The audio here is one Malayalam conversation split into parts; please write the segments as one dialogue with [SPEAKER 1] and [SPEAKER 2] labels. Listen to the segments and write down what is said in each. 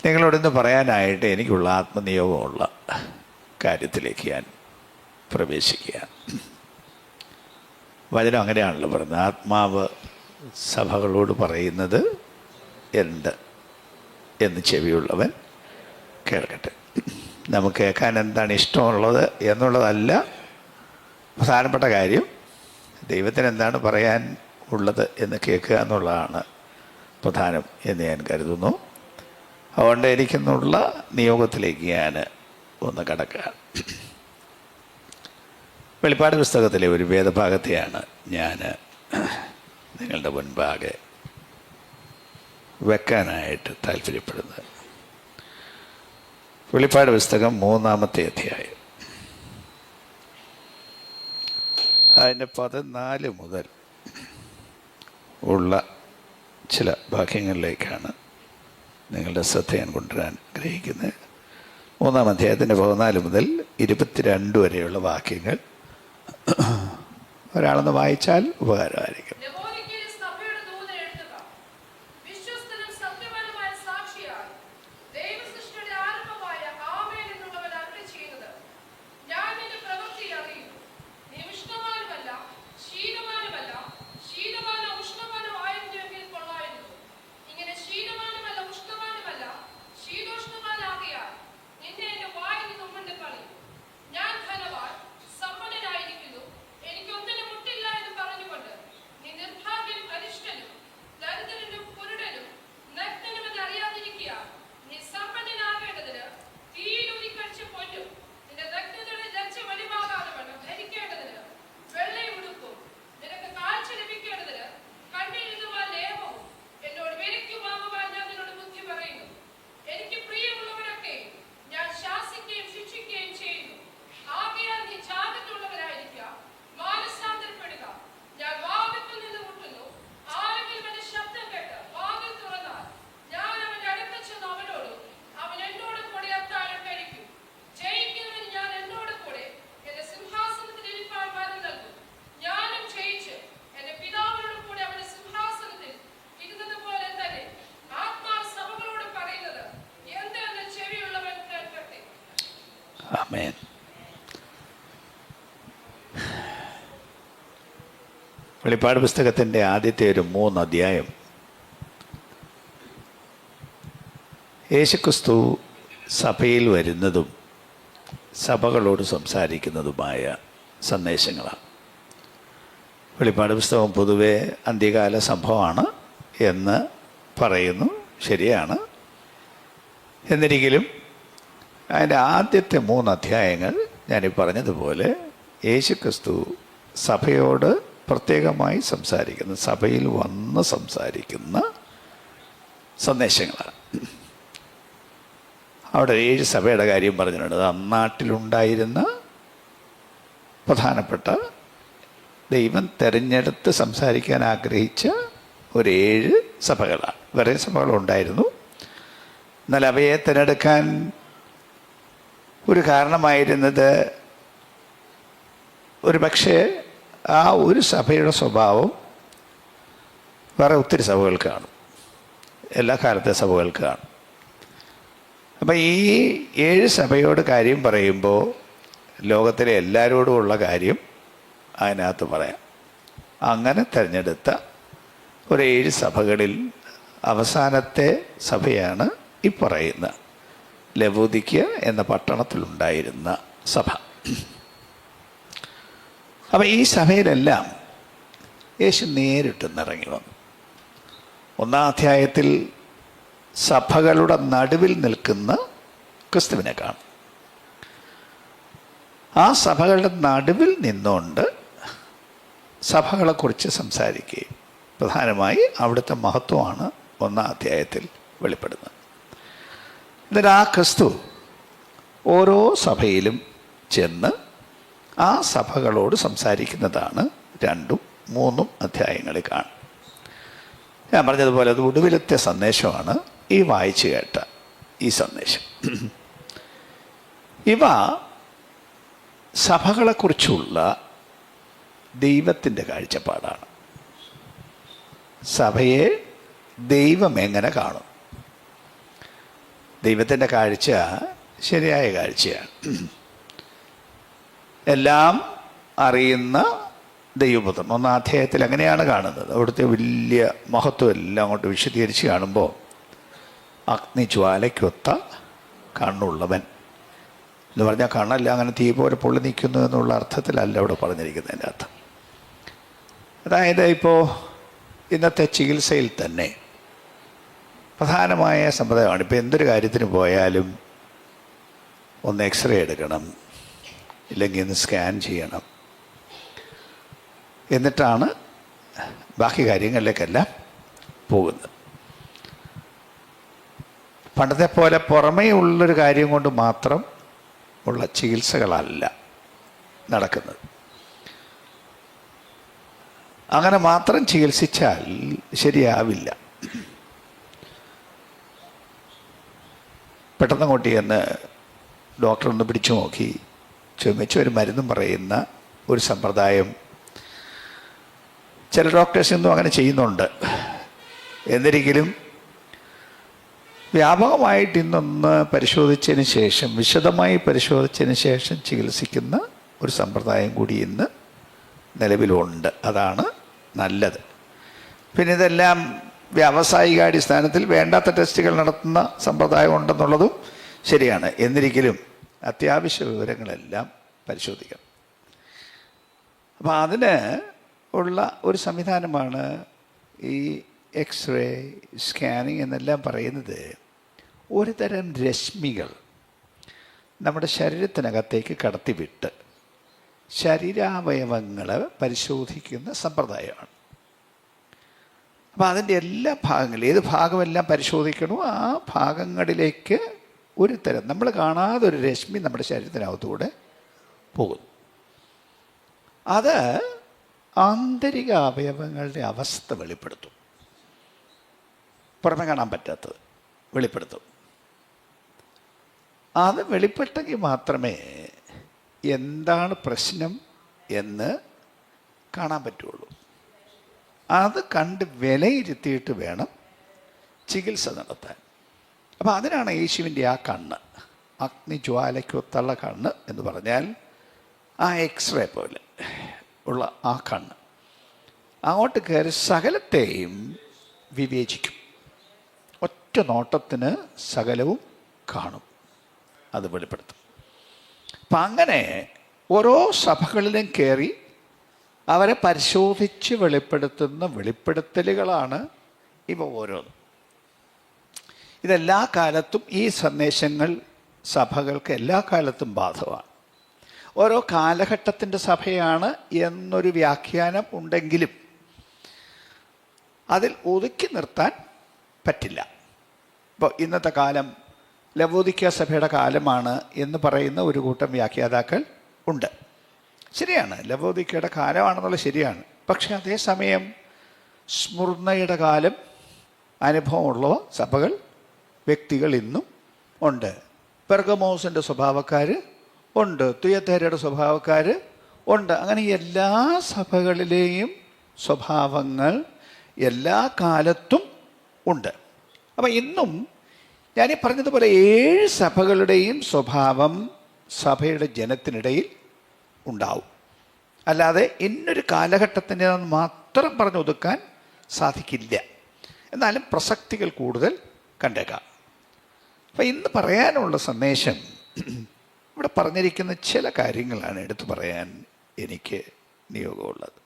[SPEAKER 1] നിങ്ങളോടൊന്ന് പറയാനായിട്ട് എനിക്കുള്ള ആത്മനിയോഗമുള്ള കാര്യത്തിലേക്ക് ഞാൻ പ്രവേശിക്കുക. വചനം അങ്ങനെയാണല്ലോ പറയുന്നത്, ആത്മാവ് സഭകളോട് പറയുന്നത് എന്ത് എന്ന് ചെവിയുള്ളവൻ കേൾക്കട്ടെ. നമുക്ക് കേൾക്കാൻ എന്താണ് ഇഷ്ടമുള്ളത് എന്നുള്ളതല്ല പ്രധാനപ്പെട്ട കാര്യം, ദൈവത്തിന് എന്താണ് പറയാൻ ഉള്ളത് എന്ന് കേൾക്കുക എന്നുള്ളതാണ് പ്രധാനം എന്ന് ഞാൻ കരുതുന്നു. അതുകൊണ്ട് എനിക്കെന്നുള്ള നിയോഗത്തിലേക്ക് ഞാൻ ഒന്ന് കടക്കുക. വെളിപ്പാട് പുസ്തകത്തിലെ ഒരു വേദഭാഗത്തെയാണ് ഞാൻ നിങ്ങളുടെ മുൻപാകെ വെക്കാനായിട്ട് താല്പര്യപ്പെടുന്നത്. വെളിപ്പാട് പുസ്തകം 3-ാമത്തെ അധ്യായം, അതിൻ്റെ 14 മുതൽ ഉള്ള ചില വാക്യങ്ങളിലേക്കാണ് നിങ്ങളുടെ ശ്രദ്ധ ഞാൻ കൊണ്ടുവരാൻ ആഗ്രഹിക്കുന്നത്. 3-ാം അധ്യായത്തിൻ്റെ 14 മുതൽ 22 വരെയുള്ള വാക്യങ്ങൾ ഒരാളൊന്ന് വായിച്ചാൽ ഉപകാരമായിരിക്കും. ആമേൻ. വെളിപ്പാട് പുസ്തകത്തിൻ്റെ ആദ്യത്തെ ഒരു 3 അധ്യായം യേശുക്രിസ്തു സഭയിൽ വരുന്നതും സഭകളോട് സംസാരിക്കുന്നതുമായ സന്ദേശങ്ങളാണ്. വെളിപ്പാട് പുസ്തകം പൊതുവെ അന്ത്യകാല സംഭവമാണ് എന്ന് പറയുന്നു, ശരിയാണ്. എന്നിരിക്കലും അതിൻ്റെ ആദ്യത്തെ 3 അധ്യായങ്ങൾ ഞാനീ പറഞ്ഞതുപോലെ യേശുക്രിസ്തു സഭയോട് പ്രത്യേകമായി സംസാരിക്കുന്ന, സഭയിൽ വന്ന് സംസാരിക്കുന്ന സന്ദേശങ്ങളാണ്. അവിടെ 7 സഭയുടെ കാര്യം പറഞ്ഞിട്ടുണ്ട്. അന്നാട്ടിലുണ്ടായിരുന്ന പ്രധാനപ്പെട്ട ദൈവം തിരഞ്ഞെടുത്ത് സംസാരിക്കാൻ ആഗ്രഹിച്ച ഒരു 7 സഭകളാണ്. വേറെ സഭകളുണ്ടായിരുന്നു, എന്നാൽ അവയെ തിരഞ്ഞെടുക്കാൻ ഒരു കാരണമായിരുന്നത് ഒരു പക്ഷേ ആ ഒരു സഭയുടെ സ്വഭാവം വേറെ ഒത്തിരി സഭകൾക്ക് കാണും, എല്ലാ കാലത്തെ സഭകൾക്ക് കാണും. അപ്പം ഈ 7 സഭയോട് കാര്യം പറയുമ്പോൾ ലോകത്തിലെ എല്ലാവരോടുമുള്ള കാര്യം അതിനകത്ത് പറയാം. അങ്ങനെ തിരഞ്ഞെടുത്ത ഒരു 7 സഭകളിൽ അവസാനത്തെ സഭയാണ് ഈ പറയുന്ന ലവോദിക്യ എന്ന പട്ടണത്തിലുണ്ടായിരുന്ന സഭ. അപ്പം ഈ സഭയിലെല്ലാം യേശു നേരിട്ടിറങ്ങി വന്നു. 1-ാം അധ്യായത്തിൽ സഭകളുടെ നടുവിൽ നിൽക്കുന്ന ക്രിസ്തുവിനെ കാണും. ആ സഭകളുടെ നടുവിൽ നിന്നുകൊണ്ട് സഭകളെക്കുറിച്ച് സംസാരിക്കുകയും പ്രധാനമായി അവിടുത്തെ മഹത്വമാണ് 1-ാം അധ്യായത്തിൽ വെളിപ്പെടുന്നത്. എന്നിട്ട് ആ ക്രിസ്തു ഓരോ സഭയിലും ചെന്ന് ആ സഭകളോട് സംസാരിക്കുന്നതാണ് 2ഉം 3ഉം അധ്യായങ്ങളിൽ കാണും. ഞാൻ പറഞ്ഞതുപോലെ അത് ഒടുവിലത്തെ സന്ദേശമാണ് ഈ വായിച്ചു കേട്ട ഈ സന്ദേശം. ഇവ സഭകളെക്കുറിച്ചുള്ള ദൈവത്തിൻ്റെ കാഴ്ചപ്പാടാണ്. സഭയെ ദൈവം എങ്ങനെ കാണും, ദൈവത്തിൻ്റെ കാഴ്ച ശരിയായ കാഴ്ചയാണ്. എല്ലാം അറിയുന്ന ദൈവപുത്രൻ 1-ാം അധ്യായത്തിൽ അങ്ങനെയാണ് കാണുന്നത്. അവിടുത്തെ വലിയ മഹത്വം എല്ലാം അങ്ങോട്ട് വിശദീകരിച്ച് കാണുമ്പോൾ അഗ്നിജ്വാലയ്ക്കൊത്ത കണ്ണുള്ളവൻ എന്ന് പറഞ്ഞാൽ കണ്ണല്ല അങ്ങനെ തീ പോലെ പൊള്ളി നിൽക്കുന്നു എന്നുള്ള അർത്ഥത്തിലല്ല അവിടെ പറഞ്ഞിരിക്കുന്നതിൻ്റെ അർത്ഥം. അതായത് ഇപ്പോൾ ഇന്നത്തെ ചികിത്സയിൽ തന്നെ പ്രധാനമായ സമ്പ്രദായമാണ്. ഇപ്പോൾ എന്തൊരു കാര്യത്തിന് പോയാലും ഒന്ന് എക്സ്റേ എടുക്കണം, ഇല്ലെങ്കിൽ ഒന്ന് സ്കാൻ ചെയ്യണം, എന്നിട്ടാണ് ബാക്കി കാര്യങ്ങളിലേക്കെല്ലാം പോകുന്നത്. പണ്ടത്തെ പോലെ പുറമേ ഉള്ളൊരു കാര്യം കൊണ്ട് മാത്രം ഉള്ള ചികിത്സകളല്ല നടക്കുന്നത്. അങ്ങനെ മാത്രം ചികിത്സിച്ചാൽ ശരിയാവില്ല. പെട്ടെന്ന് അങ്ങോട്ട് ചെന്ന് ഡോക്ടറൊന്ന് പിടിച്ചു നോക്കി ചുമച്ച് ഒരു മരുന്നും പറയുന്ന ഒരു സമ്പ്രദായം ചില ഡോക്ടേഴ്സ് ഒന്നും അങ്ങനെ ചെയ്യുന്നുണ്ട്. എന്നിരിക്കലും വ്യാപകമായിട്ട് ഇന്നൊന്ന് പരിശോധിച്ചതിന് ശേഷം, വിശദമായി പരിശോധിച്ചതിന് ശേഷം ചികിത്സിക്കുന്ന ഒരു സമ്പ്രദായം കൂടി ഇന്ന് നിലവിലുണ്ട്. അതാണ് നല്ലത്. പിന്നെ ഇതെല്ലാം വ്യാവസായികാടിസ്ഥാനത്തിൽ വേണ്ടാത്ത ടെസ്റ്റുകൾ നടത്തുന്ന സമ്പ്രദായം ഉണ്ടെന്നുള്ളതും ശരിയാണ്. എന്നിരിക്കലും അത്യാവശ്യ വിവരങ്ങളെല്ലാം പരിശോധിക്കണം. അപ്പം അതിന് ഉള്ള ഒരു സംവിധാനമാണ് ഈ എക്സ്റേ, സ്കാനിങ് എന്നെല്ലാം പറയുന്നത്. ഒരു തരം രശ്മികൾ നമ്മുടെ ശരീരത്തിനകത്തേക്ക് കടത്തിവിട്ട് ശരീരാവയവങ്ങളെ പരിശോധിക്കുന്ന സമ്പ്രദായമാണ്. അപ്പോൾ അതിൻ്റെ എല്ലാ ഭാഗങ്ങളും, ഏത് ഭാഗമെല്ലാം പരിശോധിക്കണോ ആ ഭാഗങ്ങളിലേക്ക് ഒരു തരം നമ്മൾ കാണാതെ ഒരു രശ്മി നമ്മുടെ ശരീരത്തിനകത്തൂടെ പോകുന്നു. അത് ആന്തരിക അവയവങ്ങളുടെ അവസ്ഥ വെളിപ്പെടുത്തും. പുറമെ കാണാൻ പറ്റാത്തത് വെളിപ്പെടുത്തും. അത് വെളിപ്പെട്ടെങ്കിൽ മാത്രമേ എന്താണ് പ്രശ്നം എന്ന് കാണാൻ പറ്റുള്ളൂ. അത് കണ്ട് വിലയിരുത്തിയിട്ട് വേണം ചികിത്സ നടത്താൻ. അപ്പം അതിനാണ് യേശുവിൻ്റെ ആ കണ്ണ്, അഗ്നിജ്വാലയ്ക്കൊത്തുള്ള കണ്ണ് എന്ന് പറഞ്ഞാൽ ആ എക്സ്റേ പോലെ ഉള്ള ആ കണ്ണ് അങ്ങോട്ട് കയറി സകലത്തെയും വിവേചിക്കും. ഒറ്റ നോട്ടത്തിന് സകലവും കാണും, അത് വെളിപ്പെടുത്തും. അപ്പം അങ്ങനെ ഓരോ സഭകളിലും കയറി അവരെ പരിശോധിച്ച് വെളിപ്പെടുത്തുന്ന വെളിപ്പെടുത്തലുകളാണ് ഇവ ഓരോന്നും. ഇതെല്ലാ കാലത്തും ഈ സന്ദേശങ്ങൾ സഭകൾക്ക് എല്ലാ കാലത്തും ബാധകമാണ്. ഓരോ കാലഘട്ടത്തിൻ്റെ സഭയാണ് എന്നൊരു വ്യാഖ്യാനം ഉണ്ടെങ്കിലും അതിൽ ഒതുക്കി നിർത്താൻ പറ്റില്ല. ഇപ്പോൾ ഇന്നത്തെ കാലം ലവോദിക്ക സഭയുടെ കാലമാണ് എന്ന് പറയുന്ന ഒരു കൂട്ടം വ്യാഖ്യാതാക്കൾ ഉണ്ട്. ശരിയാണ്, ലവോദിക്കയുടെ കാലമാണെന്നുള്ളത് ശരിയാണ്. പക്ഷെ അതേസമയം സ്മുർണയുടെ കാലം അനുഭവമുള്ള സഭകൾ, വ്യക്തികൾ ഇന്നും ഉണ്ട്. പെർഗമോസിൻ്റെ സ്വഭാവക്കാർ ഉണ്ട്, തുയത്തേരയുടെ സ്വഭാവക്കാർ ഉണ്ട്. അങ്ങനെ എല്ലാ സഭകളിലെയും സ്വഭാവങ്ങൾ എല്ലാ കാലത്തും ഉണ്ട്. അപ്പം ഇന്നും ഞാനീ പറഞ്ഞതുപോലെ 7 സഭകളുടെയും സ്വഭാവം സഭയുടെ ജനത്തിനിടയിൽ ഉണ്ടാവും. അല്ലാതെ ഇന്നൊരു കാലഘട്ടത്തിൻ്റെ മാത്രം പറഞ്ഞൊതുക്കാൻ സാധിക്കില്ല. എന്നാലും പ്രസക്തികൾ കൂടുതൽ കണ്ടേക്കാം. അപ്പം ഇന്ന് പറയാനുള്ള സന്ദേശം ഇവിടെ പറഞ്ഞിരിക്കുന്ന ചില കാര്യങ്ങളാണ് എടുത്തു പറയാൻ എനിക്ക് നിയോഗമുള്ളത്.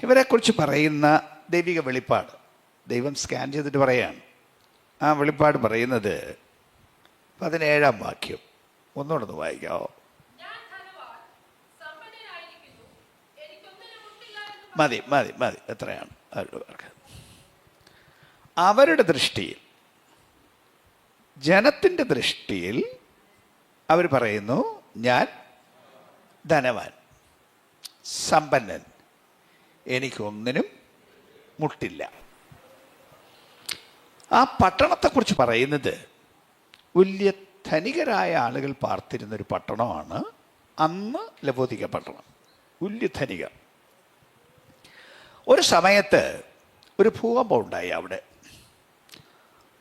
[SPEAKER 1] ഇവരെക്കുറിച്ച് പറയുന്ന ദൈവിക വെളിപ്പാട് ദൈവം സ്കാൻ ചെയ്തിട്ട് പറയാണ്. ആ വെളിപ്പാട് പറയുന്നത് 17-ാം വാക്യം ഒന്നുകൂടെ വായിക്കാവോ? മതി മതി മതി എത്രയാണ് അവരുടെ ദൃഷ്ടിയിൽ, ജനത്തിൻ്റെ ദൃഷ്ടിയിൽ അവർ പറയുന്നു, ഞാൻ ധനവാൻ, സമ്പന്നൻ, എനിക്കൊന്നിനും മുട്ടില്ല. ആ പട്ടണത്തെക്കുറിച്ച് പറയുന്നത് വലിയ ധനികരായ ആളുകൾ പാർത്തിരുന്നൊരു പട്ടണമാണ് അന്ന് ലവോദിക്ക പട്ടണം. വലിയ ധനിക. ഒരു സമയത്ത് ഒരു ഭൂകമ്പം ഉണ്ടായി. അവിടെ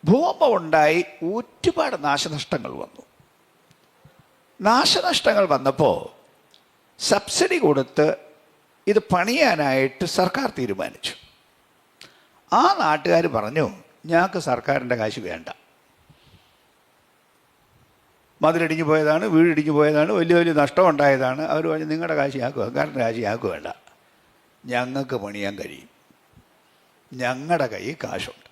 [SPEAKER 1] ഭൂകമ്പം ഉണ്ടായി, ഒരുപാട് നാശനഷ്ടങ്ങൾ വന്നു. നാശനഷ്ടങ്ങൾ വന്നപ്പോൾ സബ്സിഡി കൊടുത്ത് ഇത് പണിയാനായിട്ട് സർക്കാർ തീരുമാനിച്ചു. ആ നാട്ടുകാർ പറഞ്ഞു, ഞങ്ങൾക്ക് സർക്കാരിൻ്റെ കാശ് വേണ്ട, മതിലിടിഞ്ഞു പോയതാണ്, വീടിടിഞ്ഞു പോയതാണ്, വലിയ വലിയ നഷ്ടം ഉണ്ടായതാണ്. അവർ പറഞ്ഞു, നിങ്ങളുടെ കാശ് ഞങ്ങൾക്ക്, സർക്കാരിൻ്റെ കാശ് ഞങ്ങൾക്ക് വേണ്ട, ഞങ്ങൾക്ക് പണിയാൻ കഴിയും, ഞങ്ങളുടെ കയ്യിൽ കാശുണ്ട്.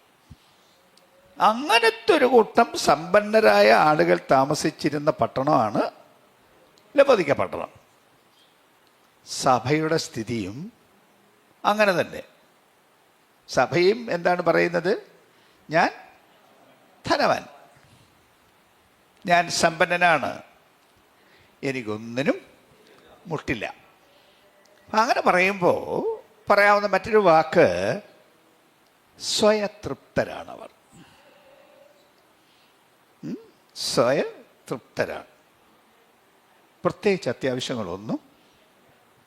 [SPEAKER 1] അങ്ങനത്തെ ഒരു കൂട്ടം സമ്പന്നരായ ആളുകൾ താമസിച്ചിരുന്ന പട്ടണമാണ് ലബോദിക്ക പട്ടണം. സഭയുടെ സ്ഥിതിയും അങ്ങനെ തന്നെ. സഭയും എന്താണ് പറയുന്നത്? ഞാൻ ധനവാൻ, ഞാൻ സമ്പന്നനാണ്, എനിക്കൊന്നിനും മുട്ടില്ല. അങ്ങനെ പറയുമ്പോൾ പറയാവുന്ന മറ്റൊരു വാക്ക് സ്വയതൃപ്തരാണവർ. സ്വയതൃപ്തരാണ്, പ്രത്യേകിച്ച് അത്യാവശ്യങ്ങളൊന്നും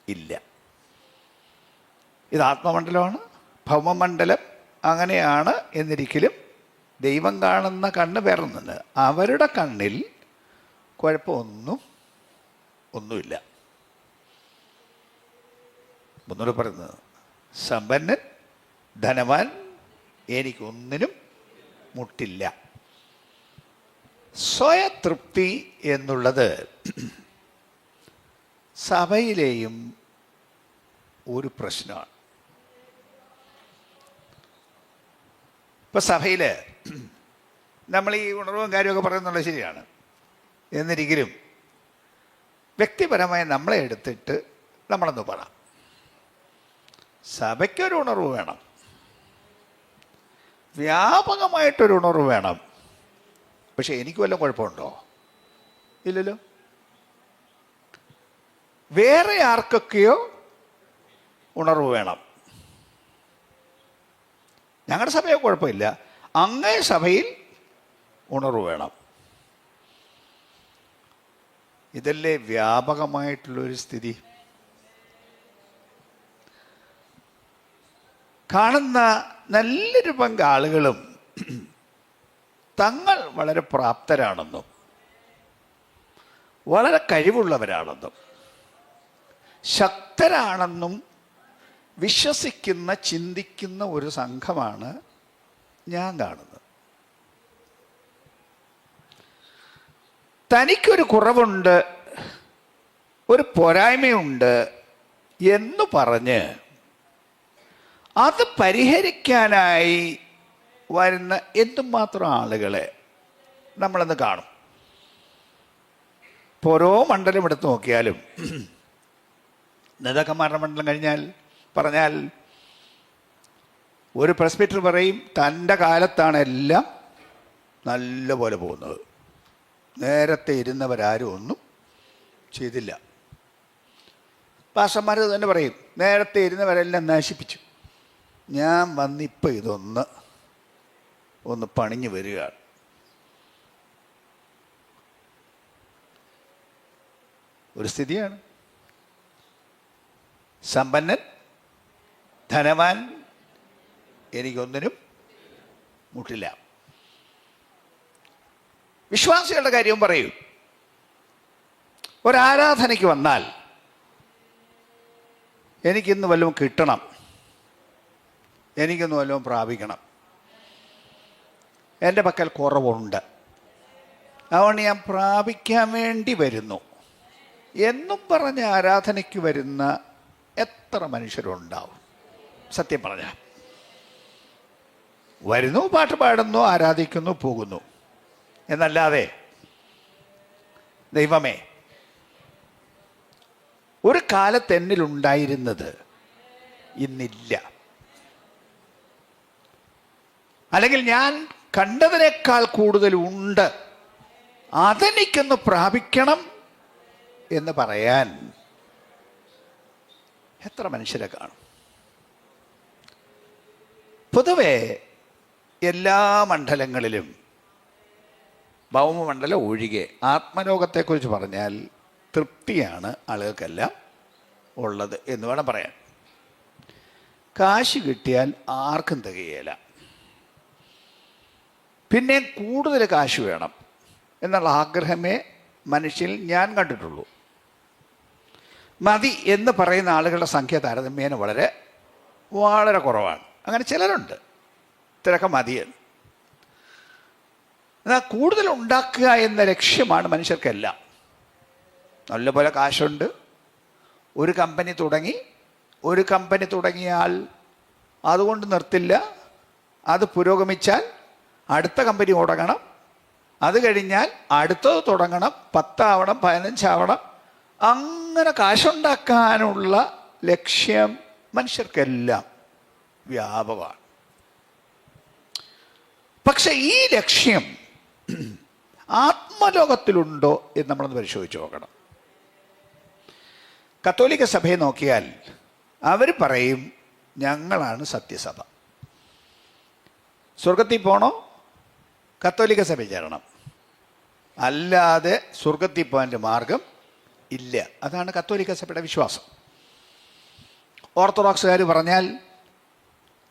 [SPEAKER 1] ഇല്ല. ഇത് ആത്മമണ്ഡലമാണ്, ഭൗമമണ്ഡലം അങ്ങനെയാണ് എന്നിരിക്കലും ദൈവം കാണുന്ന കണ്ണ് വേറൊന്നുണ്ട്. അവരുടെ കണ്ണിൽ ഒന്നുമില്ല. ഒന്നുകൂടെ പറയുന്നത്, സമ്പന്നൻ, ധനവാൻ, എനിക്കൊന്നിനും മുട്ടില്ല. സ്വയതൃപ്തി എന്നുള്ളത് സഭയിലെയും ഒരു പ്രശ്നമാണ്. ഇപ്പം സഭയിൽ നമ്മൾ ഈ ഉണർവും കാര്യമൊക്കെ പറയുന്നുള്ളത് ശരിയാണ് എന്നിരിക്കലും വ്യക്തിപരമായി നമ്മളെ എടുത്തിട്ട് നമ്മളൊന്ന് പറ. സഭയ്ക്കൊരു ഉണർവ് വേണം, വ്യാപകമായിട്ടൊരു ഉണർവ് വേണം. പക്ഷെ എനിക്ക് വല്ല കുഴപ്പമുണ്ടോ? ഇല്ലല്ലോ. വേറെ ആർക്കൊക്കെയോ ഉണർവ് വേണം. ഞങ്ങളുടെ സഭയോ കുഴപ്പമില്ല, അങ്ങേ സഭയിൽ ഉണർവ് വേണം. ഇതല്ലേ വ്യാപകമായിട്ടുള്ളൊരു സ്ഥിതി. കാണുന്ന നല്ലൊരു പങ്ക് ആളുകളും തങ്ങൾ വളരെ പ്രാപ്തരാണെന്നും വളരെ കഴിവുള്ളവരാണെന്നും ശക്തരാണെന്നും വിശ്വസിക്കുന്ന, ചിന്തിക്കുന്ന ഒരു സംഘമാണ് ഞാൻ കാണുന്നത്. തനിക്കൊരു കുറവുണ്ട്, ഒരു പോരായ്മയുണ്ട് എന്ന് പറഞ്ഞ് അത് പരിഹരിക്കാനായി വരുന്ന എന്തുമാത്രം ആളുകളെ നമ്മളന്ന് കാണും. ഇപ്പോൾ ഓരോ മണ്ഡലം എടുത്ത് നോക്കിയാലും, നേതാക്കന്മാരുടെ മണ്ഡലം പറഞ്ഞാൽ ഒരു പ്രസ്ബിറ്റർ പറയും തൻ്റെ കാലത്താണ് എല്ലാം നല്ലപോലെ പോകുന്നത്, നേരത്തെ ഇരുന്നവരാരും ഒന്നും ചെയ്തില്ല. പാസ്റ്റർമാർ തന്നെ പറയും നേരത്തെ ഇരുന്നവരെല്ലാം നശിപ്പിച്ചു, ഞാൻ വന്നിപ്പോൾ ഇതൊന്ന് പണിഞ്ഞു വരികയാണ്. ഒരു സ്ഥിതിയാണ്. സമ്പന്നൻ, ധനവാൻ, എനിക്കൊന്നിനും മുട്ടില്ല. വിശ്വാസികളുടെ കാര്യവും പറയൂ. ഒരാരാധനയ്ക്ക് വന്നാൽ എനിക്കിന്ന് വല്ലതും കിട്ടണം, എനിക്കൊന്ന് വല്ലതും പ്രാപിക്കണം, എൻ്റെ പക്കൽ കുറവുണ്ട്, അതുകൊണ്ട് ഞാൻ പ്രാപിക്കാൻ വേണ്ടി വരുന്നു എന്നും പറഞ്ഞ് ആരാധനയ്ക്ക് വരുന്ന എത്ര മനുഷ്യരുണ്ടാവും? സത്യം പറഞ്ഞാൽ വരുന്നു, പാട്ട് പാടുന്നു, ആരാധിക്കുന്നു, പോകുന്നു എന്നല്ലാതെ ദൈവമേ ഒരു കാലത്ത് എന്നിലുണ്ടായിരുന്നത് ഇന്നില്ല, അല്ലെങ്കിൽ ഞാൻ കണ്ടതിനേക്കാൾ കൂടുതൽ ഉണ്ട്, അതെനിക്കൊന്ന് പ്രാപിക്കണം എന്ന് പറയാൻ എത്ര മനുഷ്യരെ കാണും? പൊതുവെ എല്ലാ മണ്ഡലങ്ങളിലും, ഭൗമമണ്ഡലം ഒഴികെ, ആത്മലോകത്തെക്കുറിച്ച് പറഞ്ഞാൽ തൃപ്തിയാണ് ആളുകൾക്കെല്ലാം ഉള്ളത് എന്ന് വേണം പറയാൻ. കാശ് കിട്ടിയാൽ ആർക്കും തികയില്ല. പിന്നെ കൂടുതൽ കാശ് വേണം എന്നുള്ള ആഗ്രഹമേ മനുഷ്യൽ ഞാൻ കണ്ടിട്ടുള്ളൂ. മതി എന്ന് പറയുന്ന ആളുകളുടെ സംഖ്യ താരതമ്യേന വളരെ വളരെ കുറവാണ്. അങ്ങനെ ചിലരുണ്ട് ഇത്രയൊക്കെ മതിയെന്ന്. എന്നാൽ കൂടുതൽ ഉണ്ടാക്കുക എന്ന ലക്ഷ്യമാണ് മനുഷ്യർക്കെല്ലാം. നല്ലപോലെ കാശുണ്ട്, ഒരു കമ്പനി തുടങ്ങിയാൽ അതുകൊണ്ട് നിർത്തില്ല, അത് പുരോഗമിച്ചാൽ അടുത്ത കമ്പനി തുടങ്ങണം, അത് കഴിഞ്ഞാൽ അടുത്തത് തുടങ്ങണം, 10 ആവണം, 15 ആവണം. അങ്ങനെ കാശുണ്ടാക്കാനുള്ള ലക്ഷ്യം മനുഷ്യർക്കെല്ലാം വ്യാപകമാണ്. പക്ഷെ ഈ ലക്ഷ്യം ആത്മലോകത്തിലുണ്ടോ എന്ന് നമ്മളൊന്ന് പരിശോധിച്ച് നോക്കണം. കത്തോലിക്ക സഭയെ നോക്കിയാൽ അവർ പറയും ഞങ്ങളാണ് സത്യസഭ. സ്വർഗത്തിൽ പോകണോ കത്തോലിക്ക സഭ ചേരണം, അല്ലാതെ സ്വർഗത്തിൽ പോകാൻ്റെ മാർഗം ഇല്ല. അതാണ് കത്തോലിക്ക സഭയുടെ വിശ്വാസം. ഓർത്തഡോക്സുകാർ പറഞ്ഞാൽ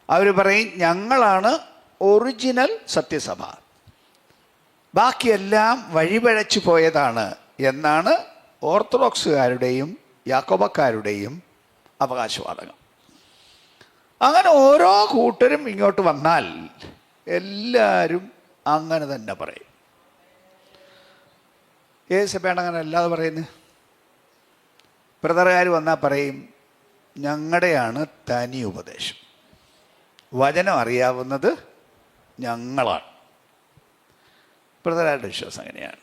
[SPEAKER 1] അവർ പറയും ഞങ്ങളാണ് ഒറിജിനൽ സത്യസഭ, ബാക്കിയെല്ലാം വഴിപഴച്ചു പോയതാണ് എന്നാണ് ഓർത്തഡോക്സുകാരുടെയും യാക്കോബക്കാരുടെയും അവകാശവാദങ്ങൾ. അങ്ങനെ ഓരോ കൂട്ടരും ഇങ്ങോട്ട് വന്നാൽ എല്ലാവരും അങ്ങനെ തന്നെ പറയും. ഏത് സഭയാണ് അങ്ങനെ അല്ലാതെ പറയുന്നത്? ബ്രദറുകാർ വന്നാൽ പറയും ഞങ്ങളുടെയാണ് തനി ഉപദേശം, വചനം അറിയാവുന്നത് ഞങ്ങളാണ്. ബ്രദറുകാരുടെ വിശ്വാസം അങ്ങനെയാണ്.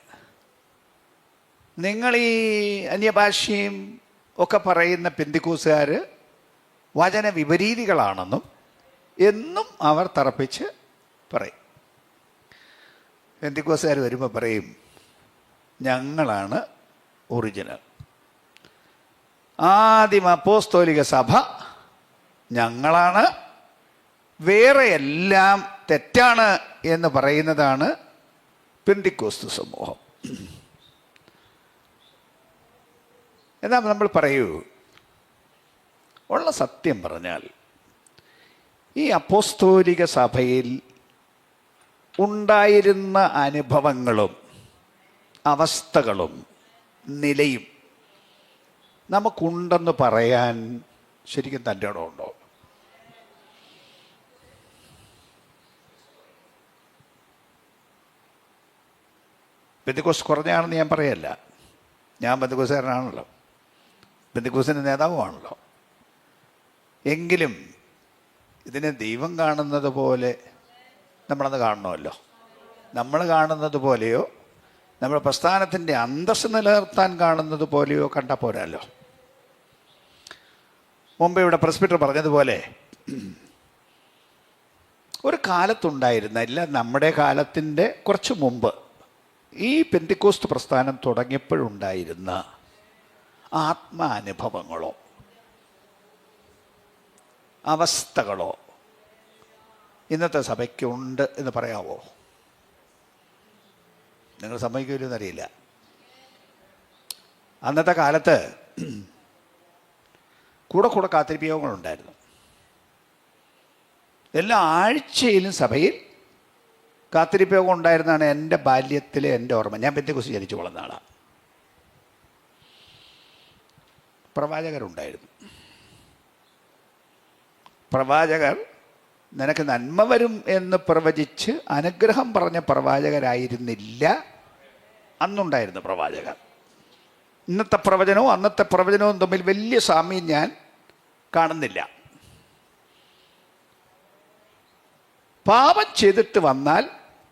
[SPEAKER 1] നിങ്ങൾ ഈ അന്യഭാഷയും ഒക്കെ പറയുന്ന പെന്തിക്കോസുകാർ വചന വിപരീതികളാണെന്നും എന്നും അവർ തറപ്പിച്ച് പറയും. പെന്തിക്കോസുകാർ വരുമ്പോൾ പറയും ഞങ്ങളാണ് ഒറിജിനൽ, ആദിമ അപ്പോസ്തോലിക സഭ ഞങ്ങളാണ്, വേറെ എല്ലാം തെറ്റാണ് എന്ന് പറയുന്നതാണ് പെന്തിക്കോസ്തു സമൂഹം. എന്നാൽ നമ്മൾ പറയൂ, ഉള്ള സത്യം പറഞ്ഞാൽ ഈ അപ്പോസ്തോലിക സഭയിൽ ഉണ്ടായിരുന്ന അനുഭവങ്ങളും അവസ്ഥകളും നിലയും നമുക്കുണ്ടെന്ന് പറയാൻ ശരിക്കും തൻ്റെ ഇടമുണ്ടോ? പെന്തിക്കോസ് കുറഞ്ഞാണെന്ന് ഞാൻ പറയല്ല. ഞാൻ പെന്തിക്കോസുകാരനാണല്ലോ, പെന്തിക്കോസിൻ്റെ നേതാവുമാണല്ലോ. എങ്കിലും ഇതിനെ ദൈവം കാണുന്നത് പോലെ നമ്മളത് കാണണമല്ലോ. നമ്മൾ കാണുന്നത് പോലെയോ നമ്മുടെ പ്രസ്ഥാനത്തിൻ്റെ അന്തസ്സ് നിലനിർത്താൻ കാണുന്നത് പോലെയോ കണ്ടാൽ പോരാല്ലോ. മുമ്പ് ഇവിടെ പ്രസ്ബിറ്റർ പറഞ്ഞതുപോലെ ഒരു കാലത്തുണ്ടായിരുന്ന, ഇല്ല നമ്മുടെ കാലത്തിൻ്റെ കുറച്ച് മുമ്പ് ഈ പെന്തിക്കോസ്ത് പ്രസ്ഥാനം തുടങ്ങിയപ്പോഴുണ്ടായിരുന്ന ആത്മാനുഭവങ്ങളോ അവസ്ഥകളോ ഇന്നത്തെ സഭയ്ക്കുണ്ട് എന്ന് പറയാവോ? നിങ്ങൾ സമ്മതിക്കില്ലെന്ന് അറിയില്ല. അന്നത്തെ കാലത്ത് കൂടെ കാത്തിരിപ്പ് യോഗങ്ങളുണ്ടായിരുന്നു. എല്ലാ ആഴ്ചയിലും സഭയിൽ കാത്തിരിപ്പ് യോഗം ഉണ്ടായിരുന്നാണ് എൻ്റെ ബാല്യത്തിലെ എൻ്റെ ഓർമ്മ. ഞാൻ പെന്തിക്കോസ്ത് ജനിച്ചു വളർന്ന ആളാണ്. പ്രവാചകരുണ്ടായിരുന്നു. പ്രവാചകർ നിനക്ക് നന്മ വരും എന്ന് പ്രവചിച്ച് അനുഗ്രഹം പറഞ്ഞ പ്രവാചകരായിരുന്നില്ല അന്നുണ്ടായിരുന്ന പ്രവാചകർ. ഇന്നത്തെ പ്രവചനവും അന്നത്തെ പ്രവചനവും തമ്മിൽ വലിയ സാമ്യം ഞാൻ കാണുന്നില്ല. പാപം ചെയ്തിട്ട് വന്നാൽ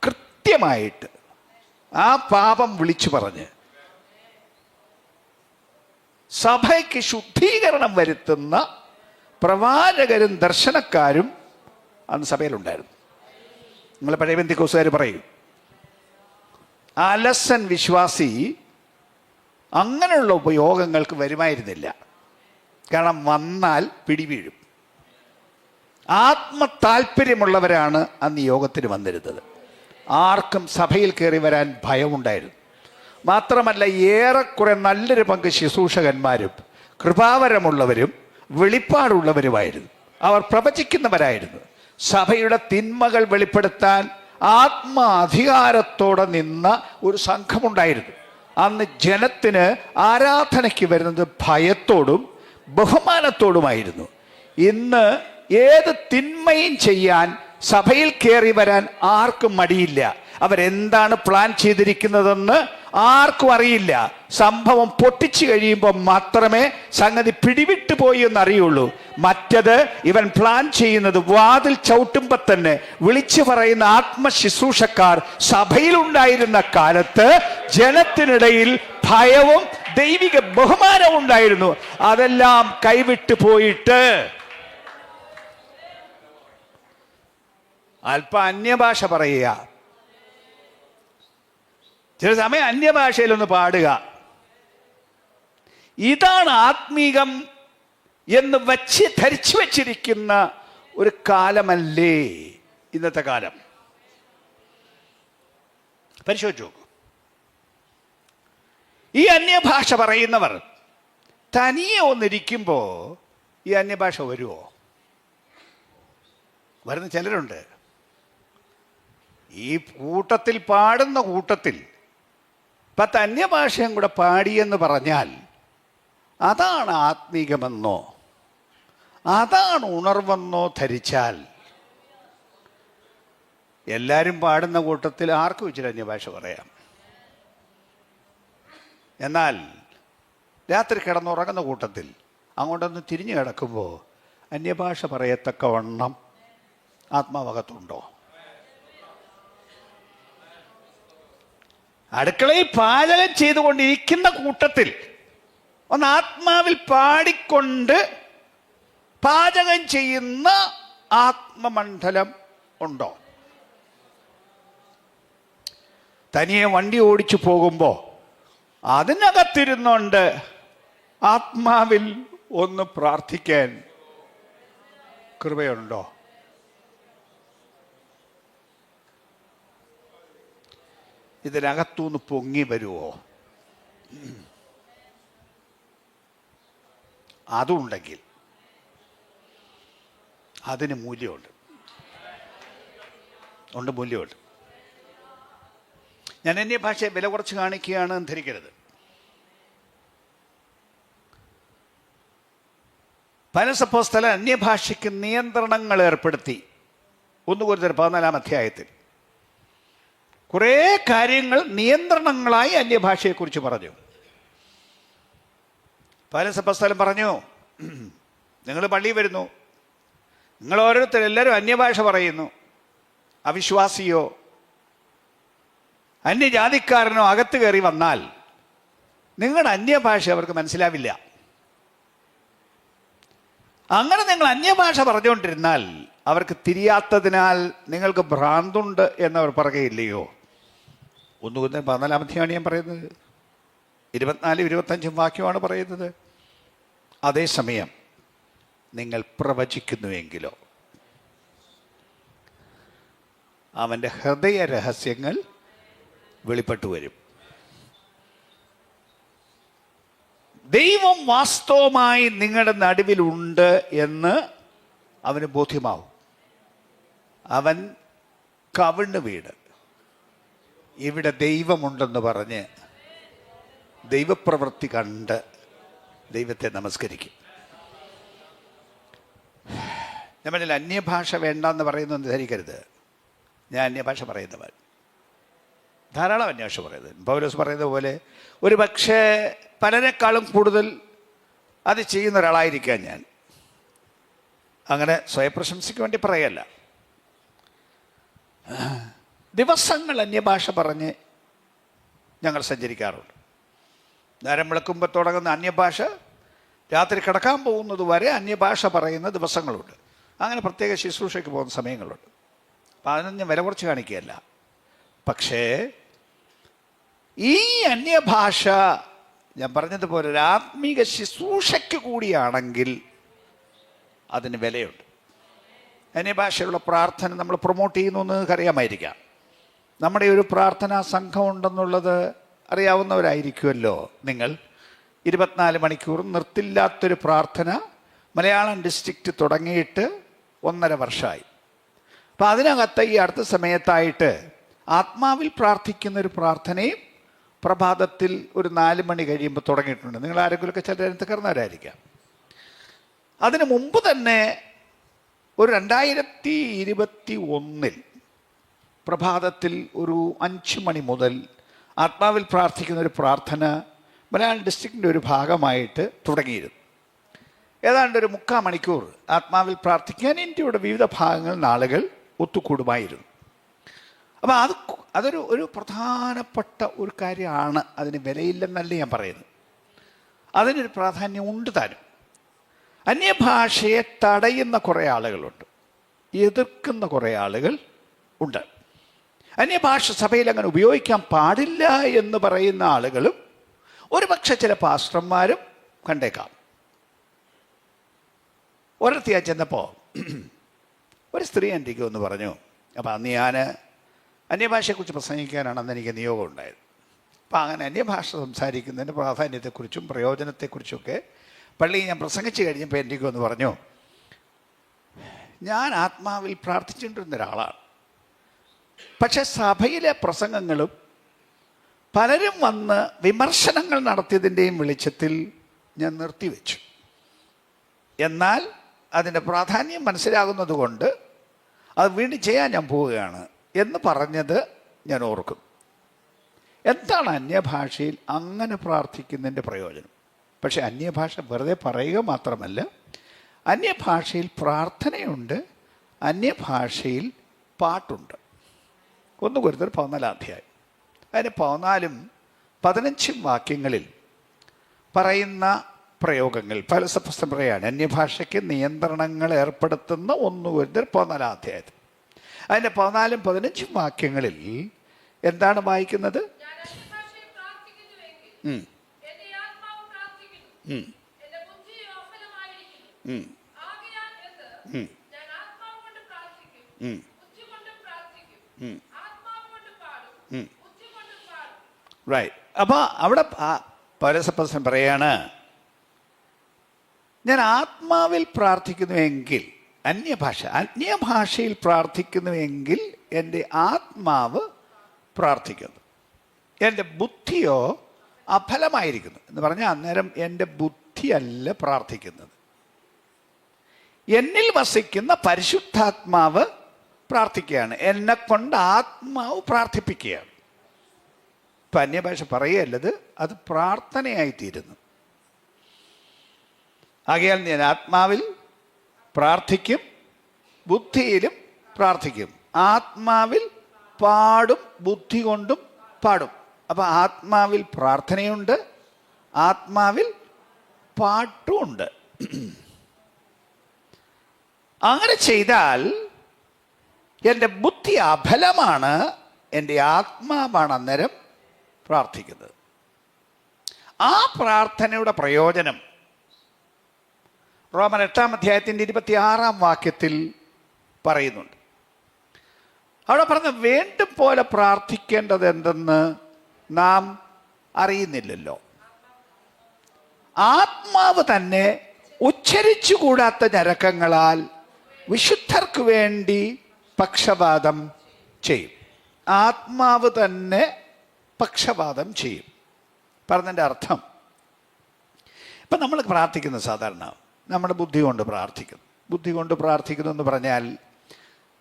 [SPEAKER 1] കൃത്യമായിട്ട് ആ പാപം വിളിച്ചു പറഞ്ഞ് സഭയ്ക്ക് ശുദ്ധീകരണം വരുത്തുന്ന പ്രവാചകരും ദർശനക്കാരും അന്ന് സഭയിലുണ്ടായിരുന്നു. നിങ്ങൾ പഴയ പെന്തിക്കോസുകാർ പറയും അലസൻ വിശ്വാസി അങ്ങനെയുള്ള ഉപയോഗങ്ങൾക്ക് വരുമായിരുന്നില്ല. കാരണം വന്നാൽ പിടിവീഴും. ആത്മതാല്പര്യമുള്ളവരാണ് അന്ന് യോഗത്തിന് വന്നിരുന്നത്. ആർക്കും സഭയിൽ കയറി വരാൻ ഭയമുണ്ടായിരുന്നു. മാത്രമല്ല ഏറെക്കുറെ നല്ലൊരു പങ്ക് ശുശ്രൂഷകന്മാരും കൃപാവരമുള്ളവരും വെളിപ്പാടുള്ളവരുമായിരുന്നു. അവർ പ്രവചിക്കുന്നവരായിരുന്നു. സഭയുടെ തിന്മകൾ വെളിപ്പെടുത്താൻ ആത്മാധികാരത്തോടെ നിന്ന ഒരു സംഘമുണ്ടായിരുന്നു. അന്ന് ജനത്തിന് ആരാധനയ്ക്ക് വരുന്നത് ഭയത്തോടും ബഹുമാനത്തോടുമായിരുന്നു. ഇന്ന് ഏത് തിന്മയും ചെയ്യാൻ സഭയിൽ കയറി വരാൻ ആർക്കും മടിയില്ല. അവരെന്താണ് പ്ലാൻ ചെയ്തിരിക്കുന്നതെന്ന് ആർക്കും അറിയില്ല. സംഭവം പൊട്ടിച്ചു കഴിയുമ്പോൾ മാത്രമേ സംഗതി പിടിവിട്ടു പോയി എന്നറിയുള്ളൂ. മറ്റത് ഇവൻ പ്ലാൻ ചെയ്യുന്നത് വാതിൽ ചവിട്ടുമ്പോൾ തന്നെ വിളിച്ചു പറയുന്ന ആത്മശുശ്രൂഷക്കാർ സഭയിലുണ്ടായിരുന്ന കാലത്ത് ജനത്തിനിടയിൽ ഭയവും ദൈവിക ബഹുമാനവും ഉണ്ടായിരുന്നു. അതെല്ലാം കൈവിട്ടു പോയിട്ട് അല്പം അന്യഭാഷ പറയുക, ചില സമയം അന്യഭാഷയിലൊന്ന് പാടുക. ഇതാണ് ആത്മീകം എന്ന് ധരിച്ചു വച്ചിരിക്കുന്ന ഒരു കാലമല്ലേ ഇന്നത്തെ കാലം. പരിശോധിച്ചു നോക്കൂ. ഈ അന്യഭാഷ പറയുന്നവർ തനിയെ ഒന്നിരിക്കുമ്പോൾ ഈ അന്യഭാഷ വരുമോ? വരുന്ന ചിലരുണ്ട്. ഈ കൂട്ടത്തിൽ പാടുന്ന കൂട്ടത്തിൽ 10 അന്യഭാഷയും കൂടെ പാടിയെന്ന് പറഞ്ഞാൽ അതാണ് ആത്മീകമെന്നോ അതാണ് ഉണർവെന്നോ ധരിച്ചാൽ, എല്ലാവരും പാടുന്ന കൂട്ടത്തിൽ ആർക്കും ഇച്ചിരി അന്യഭാഷ പറയാം. എന്നാൽ രാത്രി കിടന്നുറങ്ങുന്ന കൂട്ടത്തിൽ അങ്ങോട്ടൊന്ന് തിരിഞ്ഞു കിടക്കുമ്പോൾ അന്യഭാഷ പറയത്തക്കവണ്ണം ആത്മാവകത്തുണ്ടോ? അടുക്കളയിൽ പാചകം ചെയ്തുകൊണ്ടിരിക്കുന്ന കൂട്ടത്തിൽ ഒന്ന് ആത്മാവിൽ പാടിക്കൊണ്ട് പാചകം ചെയ്യുന്ന ആത്മമണ്ഡലം ഉണ്ടോ? തനിയെ വണ്ടി ഓടിച്ചു പോകുമ്പോൾ അതിനകത്തിരുന്നുകൊണ്ട് ആത്മാവിൽ ഒന്ന് പ്രാർത്ഥിക്കാൻ കൃപയുണ്ടോ? ഇതിനകത്തുനിന്ന് പൊങ്ങി വരുമോ? അതുണ്ടെങ്കിൽ അതിന് മൂല്യമുണ്ട്. മൂല്യമുണ്ട്. ഞാൻ എൻ്റെ ഭാഷയെ വില കുറച്ച് കാണിക്കുകയാണ് എന്ന് ധരിക്കരുത്. പൗലോസ് അന്യഭാഷയ്ക്ക് നിയന്ത്രണങ്ങൾ ഏർപ്പെടുത്തി. 1 കൊരിന്ത്യർ 14 അധ്യായത്തിൽ കുറേ കാര്യങ്ങൾ നിയന്ത്രണങ്ങളായി അന്യഭാഷയെക്കുറിച്ച് പറഞ്ഞു. പൗലോസ് പറഞ്ഞു, നിങ്ങൾ പള്ളിയിൽ വരുന്നു, നിങ്ങൾ ഓരോരുത്തരും എല്ലാവരും അന്യഭാഷ പറയുന്നു. അവിശ്വാസിയോ അന്യജാതിക്കാരനോ അകത്ത് കയറി വന്നാൽ നിങ്ങളുടെ അന്യഭാഷ അവർക്ക് മനസ്സിലാവില്ല. അങ്ങനെ നിങ്ങൾ അന്യഭാഷ പറഞ്ഞുകൊണ്ടിരുന്നാൽ അവർക്ക് തിരിയാത്തതിനാൽ നിങ്ങൾക്ക് ഭ്രാന്തുണ്ട് എന്നവർ പറയുകയില്ലയോ? 1 കൊരിന്ത്യർ 14 അധ്യായമാണ് ഞാൻ പറയുന്നത്. 24-25 വാക്യമാണ് പറയുന്നത്. അതേസമയം നിങ്ങൾ പ്രവചിക്കുന്നുവെങ്കിലോ അവൻ്റെ ഹൃദയ രഹസ്യങ്ങൾ വെളിപ്പെട്ടു വരും. ദൈവം വാസ്തവമായി നിങ്ങളുടെ നടുവിലുണ്ട് എന്ന് അവന് ബോധ്യമാവും. അവൻ കവിണ് വീട് ഇവിടെ ദൈവമുണ്ടെന്ന് പറഞ്ഞ് ദൈവപ്രവൃത്തി കണ്ട് ദൈവത്തെ നമസ്കരിക്കും. ഞാൻ പറഞ്ഞില്ല അന്യഭാഷ വേണ്ടെന്ന് പറയുന്നതെന്ന് ധരിക്കരുത്. ഞാൻ അന്യഭാഷ പറയുന്നവൻ, ധാരാളം അന്യഭാഷ പറയുന്നത്. പൗലോസ് പറയുന്നത് പോലെ ഒരു പക്ഷേ പലരെക്കാളും കൂടുതൽ അത് ചെയ്യുന്ന ഒരാളായിരിക്കാം ഞാൻ. അങ്ങനെ സ്വയപ്രശംസയ്ക്ക് വേണ്ടി പറയല്ല. ദിവസങ്ങൾ അന്യഭാഷ പറഞ്ഞ് ഞങ്ങൾ സഞ്ചരിക്കാറുണ്ട്. നേരം വിളക്കുമ്പോൾ തുടങ്ങുന്ന അന്യഭാഷ രാത്രി കിടക്കാൻ പോകുന്നത് വരെ അന്യഭാഷ പറയുന്ന ദിവസങ്ങളുണ്ട്. അങ്ങനെ പ്രത്യേക ശുശ്രൂഷയ്ക്ക് പോകുന്ന സമയങ്ങളുണ്ട്. അപ്പം അതിനൊന്നും ഞാൻ വില കുറച്ച് കാണിക്കുകയല്ല. പക്ഷേ ഈ അന്യഭാഷ ഞാൻ പറഞ്ഞതുപോലെ ഒരു ആത്മീക ശുശ്രൂഷയ്ക്ക് കൂടിയാണെങ്കിൽ അതിന് വിലയുണ്ട്. അന്യഭാഷയുള്ള പ്രാർത്ഥന നമ്മൾ പ്രൊമോട്ട് ചെയ്യുന്നു എന്ന് നിങ്ങൾക്കറിയാമായിരിക്കാം. നമ്മുടെ ഒരു പ്രാർത്ഥനാ സംഘം ഉണ്ടെന്നുള്ളത് അറിയാവുന്നവരായിരിക്കുമല്ലോ നിങ്ങൾ. 24 മണിക്കൂർ നിർത്തില്ലാത്തൊരു പ്രാർത്ഥന മലയാളം ഡിസ്ട്രിക്റ്റ് തുടങ്ങിയിട്ട് 1.5 വർഷമായി. അപ്പം അതിനകത്ത് ഈ അടുത്ത സമയത്തായിട്ട് ആത്മാവിൽ പ്രാർത്ഥിക്കുന്ന ഒരു പ്രാർത്ഥനയും പ്രഭാതത്തിൽ ഒരു 4 മണി കഴിയുമ്പോൾ തുടങ്ങിയിട്ടുണ്ട്. നിങ്ങൾ ആരെങ്കിലുമൊക്കെ ചിലരത്ത് കയറുന്നവരായിരിക്കാം. അതിന് മുമ്പ് തന്നെ ഒരു 2021 പ്രഭാതത്തിൽ ഒരു 5 മണി മുതൽ ആത്മാവിൽ പ്രാർത്ഥിക്കുന്ന ഒരു പ്രാർത്ഥന മലയാളം ഡിസ്ട്രിക്റ്റിൻ്റെ ഒരു ഭാഗമായിട്ട് തുടങ്ങിയിരുന്നു. ഏതാണ്ട് ഒരു 3/4 മണിക്കൂർ ആത്മാവിൽ പ്രാർത്ഥിക്കാൻ ഇന്ത്യയുടെ വിവിധ ഭാഗങ്ങളിൽ നിന്ന് ആളുകൾ ഒത്തുകൂടുമായിരുന്നു. അപ്പോൾ അതൊരു പ്രധാനപ്പെട്ട ഒരു കാര്യമാണ്. അതിന് വിലയില്ലെന്നല്ല ഞാൻ പറയുന്നത്, അതിനൊരു പ്രാധാന്യം ഉണ്ട് താനും. അന്യഭാഷയെ തടയുന്ന കുറേ ആളുകളുണ്ട്, എതിർക്കുന്ന കുറേ ആളുകൾ ഉണ്ട്. അന്യഭാഷ സഭയിൽ അങ്ങനെ ഉപയോഗിക്കാൻ പാടില്ല എന്ന് പറയുന്ന ആളുകളും ഒരുപക്ഷെ ചില പാസ്റ്റർമാരും കണ്ടേക്കാം. ഒരിടത്ത് ഞാൻ ചെന്നപ്പോൾ ഒരു സ്ത്രീ എനിക്ക് ഒന്ന് പറഞ്ഞു. അപ്പം അന്ന് ഞാൻ അന്യഭാഷയെക്കുറിച്ച് പ്രസംഗിക്കാനാണ് അന്ന് എനിക്ക് നിയോഗം ഉണ്ടായത്. അപ്പം അങ്ങനെ അന്യഭാഷ സംസാരിക്കുന്നതിൻ്റെ പ്രാധാന്യത്തെക്കുറിച്ചും പ്രയോജനത്തെക്കുറിച്ചൊക്കെ പള്ളിയിൽ ഞാൻ പ്രസംഗിച്ച് കഴിഞ്ഞപ്പോൾ എനിക്ക് ഒന്ന് പറഞ്ഞു, ഞാൻ ആത്മാവിൽ പ്രാർത്ഥിച്ചുകൊണ്ടിരുന്ന ഒരാളാണ്, പക്ഷെ സഭയിലെ പ്രസംഗങ്ങളും പലരും വന്ന് വിമർശനങ്ങൾ നടത്തിയതിൻ്റെയും വെളിച്ചത്തിൽ ഞാൻ നിർത്തിവെച്ചു. എന്നാൽ അതിൻ്റെ പ്രാധാന്യം മനസ്സിലാകുന്നത് കൊണ്ട് അത് വീണ്ടും ചെയ്യാൻ ഞാൻ പോവുകയാണ് എന്ന് പറഞ്ഞത് ഞാൻ ഓർക്കും. എന്താണ് അന്യഭാഷയിൽ അങ്ങനെ പ്രാർത്ഥിക്കുന്നതിൻ്റെ പ്രയോജനം? പക്ഷെ അന്യഭാഷ വെറുതെ പറയുക മാത്രമല്ല, അന്യഭാഷയിൽ പ്രാർത്ഥനയുണ്ട്, അന്യഭാഷയിൽ പാട്ടുണ്ട്. 1 കൊരിന്ത്യർ 14 അധ്യായം അതിന് 14-15 വാക്യങ്ങളിൽ പറയുന്ന പ്രയോഗങ്ങൾ പൗലോസ് പറയാണ്. അന്യഭാഷയ്ക്ക് നിയന്ത്രണങ്ങൾ ഏർപ്പെടുത്തുന്ന 1 കൊരിന്ത്യർ 14 അധ്യായത്തിൽ അതിൻ്റെ 14-15 വാക്യങ്ങളിൽ എന്താണ് വായിക്കുന്നത്? റൈറ്റ്. അപ്പോൾ അവിടെ പൗലോസ് പറയാണ്, ഞാൻ ആത്മാവിൽ പ്രാർത്ഥിക്കുന്നുവെങ്കിൽ, അന്യഭാഷയിൽ പ്രാർത്ഥിക്കുന്നുവെങ്കിൽ എൻ്റെ ആത്മാവ് പ്രാർത്ഥിക്കുന്നു, എൻ്റെ ബുദ്ധിയോ അഫലമായിരിക്കുന്നു എന്ന് പറഞ്ഞാൽ അന്നേരം എൻ്റെ ബുദ്ധിയല്ല പ്രാർത്ഥിക്കുന്നത്, എന്നിൽ വസിക്കുന്ന പരിശുദ്ധാത്മാവ് പ്രാർത്ഥിക്കുകയാണ്, എന്നെ കൊണ്ട് ആത്മാവ് പ്രാർത്ഥിപ്പിക്കുകയാണ്. ഇപ്പം അന്യഭാഷ പറയുകയല്ലത്, അത് പ്രാർത്ഥനയായിത്തീരുന്നു. ആകയാൽ ഞാൻ ആത്മാവിൽ പ്രാർത്ഥിക്കും, ബുദ്ധിയിലും പ്രാർത്ഥിക്കും. ആത്മാവിൽ പാടും, ബുദ്ധി കൊണ്ടും പാടും. അപ്പം ആത്മാവിൽ പ്രാർത്ഥനയുണ്ട്, ആത്മാവിൽ പാട്ടുമുണ്ട്. അങ്ങനെ ചെയ്താൽ എൻ്റെ ബുദ്ധി അഫലമാണ്, എൻ്റെ ആത്മാവാണ് അന്നേരം പ്രാർത്ഥിക്കുന്നത്. ആ പ്രാർത്ഥനയുടെ പ്രയോജനം റോമർ 8 അധ്യായത്തിൻ്റെ 26 വാക്യത്തിൽ പറയുന്നുണ്ട്. അവിടെ പറഞ്ഞ വേണ്ടും പോലെ പ്രാർത്ഥിക്കേണ്ടത് എന്തെന്ന് നാം അറിയുന്നില്ലല്ലോ, ആത്മാവ് തന്നെ ഉച്ചരിച്ചുകൂടാത്ത ഞരക്കങ്ങളാൽ വിശുദ്ധർക്ക് വേണ്ടി പക്ഷപാതം ചെയ്യും. ആത്മാവ് തന്നെ പക്ഷപാതം ചെയ്യും. പറഞ്ഞതിൻ്റെ അർത്ഥം, ഇപ്പം നമ്മൾ പ്രാർത്ഥിക്കുന്ന സാധാരണ നമ്മുടെ ബുദ്ധി കൊണ്ട് പ്രാർത്ഥിക്കുന്നു. ബുദ്ധി കൊണ്ട് പ്രാർത്ഥിക്കുന്നു എന്ന് പറഞ്ഞാൽ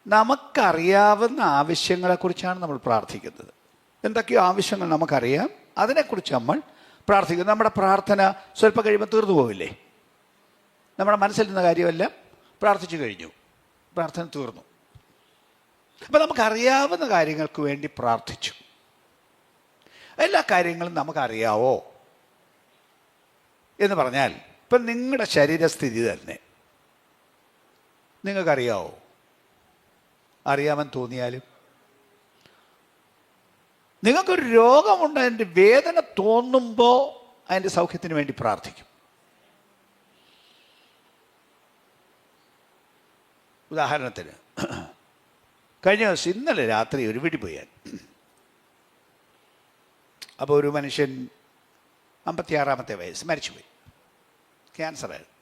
[SPEAKER 1] നമുക്കറിയാവുന്ന ആവശ്യങ്ങളെക്കുറിച്ചാണ് നമ്മൾ പ്രാർത്ഥിക്കുന്നത്. എന്തൊക്കെയോ ആവശ്യങ്ങൾ നമുക്കറിയാം, അതിനെക്കുറിച്ച് നമ്മൾ പ്രാർത്ഥിക്കുന്നു. നമ്മുടെ പ്രാർത്ഥന സ്വല്പം കഴിയുമ്പോൾ തീർന്നു പോവില്ലേ? നമ്മുടെ മനസ്സിലിരുന്ന കാര്യമല്ല, പ്രാർത്ഥിച്ചു കഴിഞ്ഞു, പ്രാർത്ഥന തീർന്നു. അപ്പം നമുക്കറിയാവുന്ന കാര്യങ്ങൾക്ക് വേണ്ടി പ്രാർത്ഥിച്ചു. എല്ലാ കാര്യങ്ങളും നമുക്കറിയാവോ എന്ന് പറഞ്ഞാൽ, ഇപ്പം നിങ്ങളുടെ ശരീരസ്ഥിതി തന്നെ നിങ്ങൾക്കറിയാവോ? അറിയാമെന്ന് തോന്നിയാലും നിങ്ങൾക്കൊരു രോഗമുണ്ട്, അതിൻ്റെ വേദന തോന്നുമ്പോൾ അതിൻ്റെ സൗഖ്യത്തിന് വേണ്ടി പ്രാർത്ഥിക്കും. ഉദാഹരണത്തിന്, കഴിഞ്ഞ ദിവസം ഇന്നലെ രാത്രി ഒരു വീട്ടിൽ പോയി ഞാൻ. അപ്പോൾ ഒരു മനുഷ്യൻ 56-ാമത്തെ വയസ്സ് മരിച്ചുപോയി, ക്യാൻസറായിരുന്നു.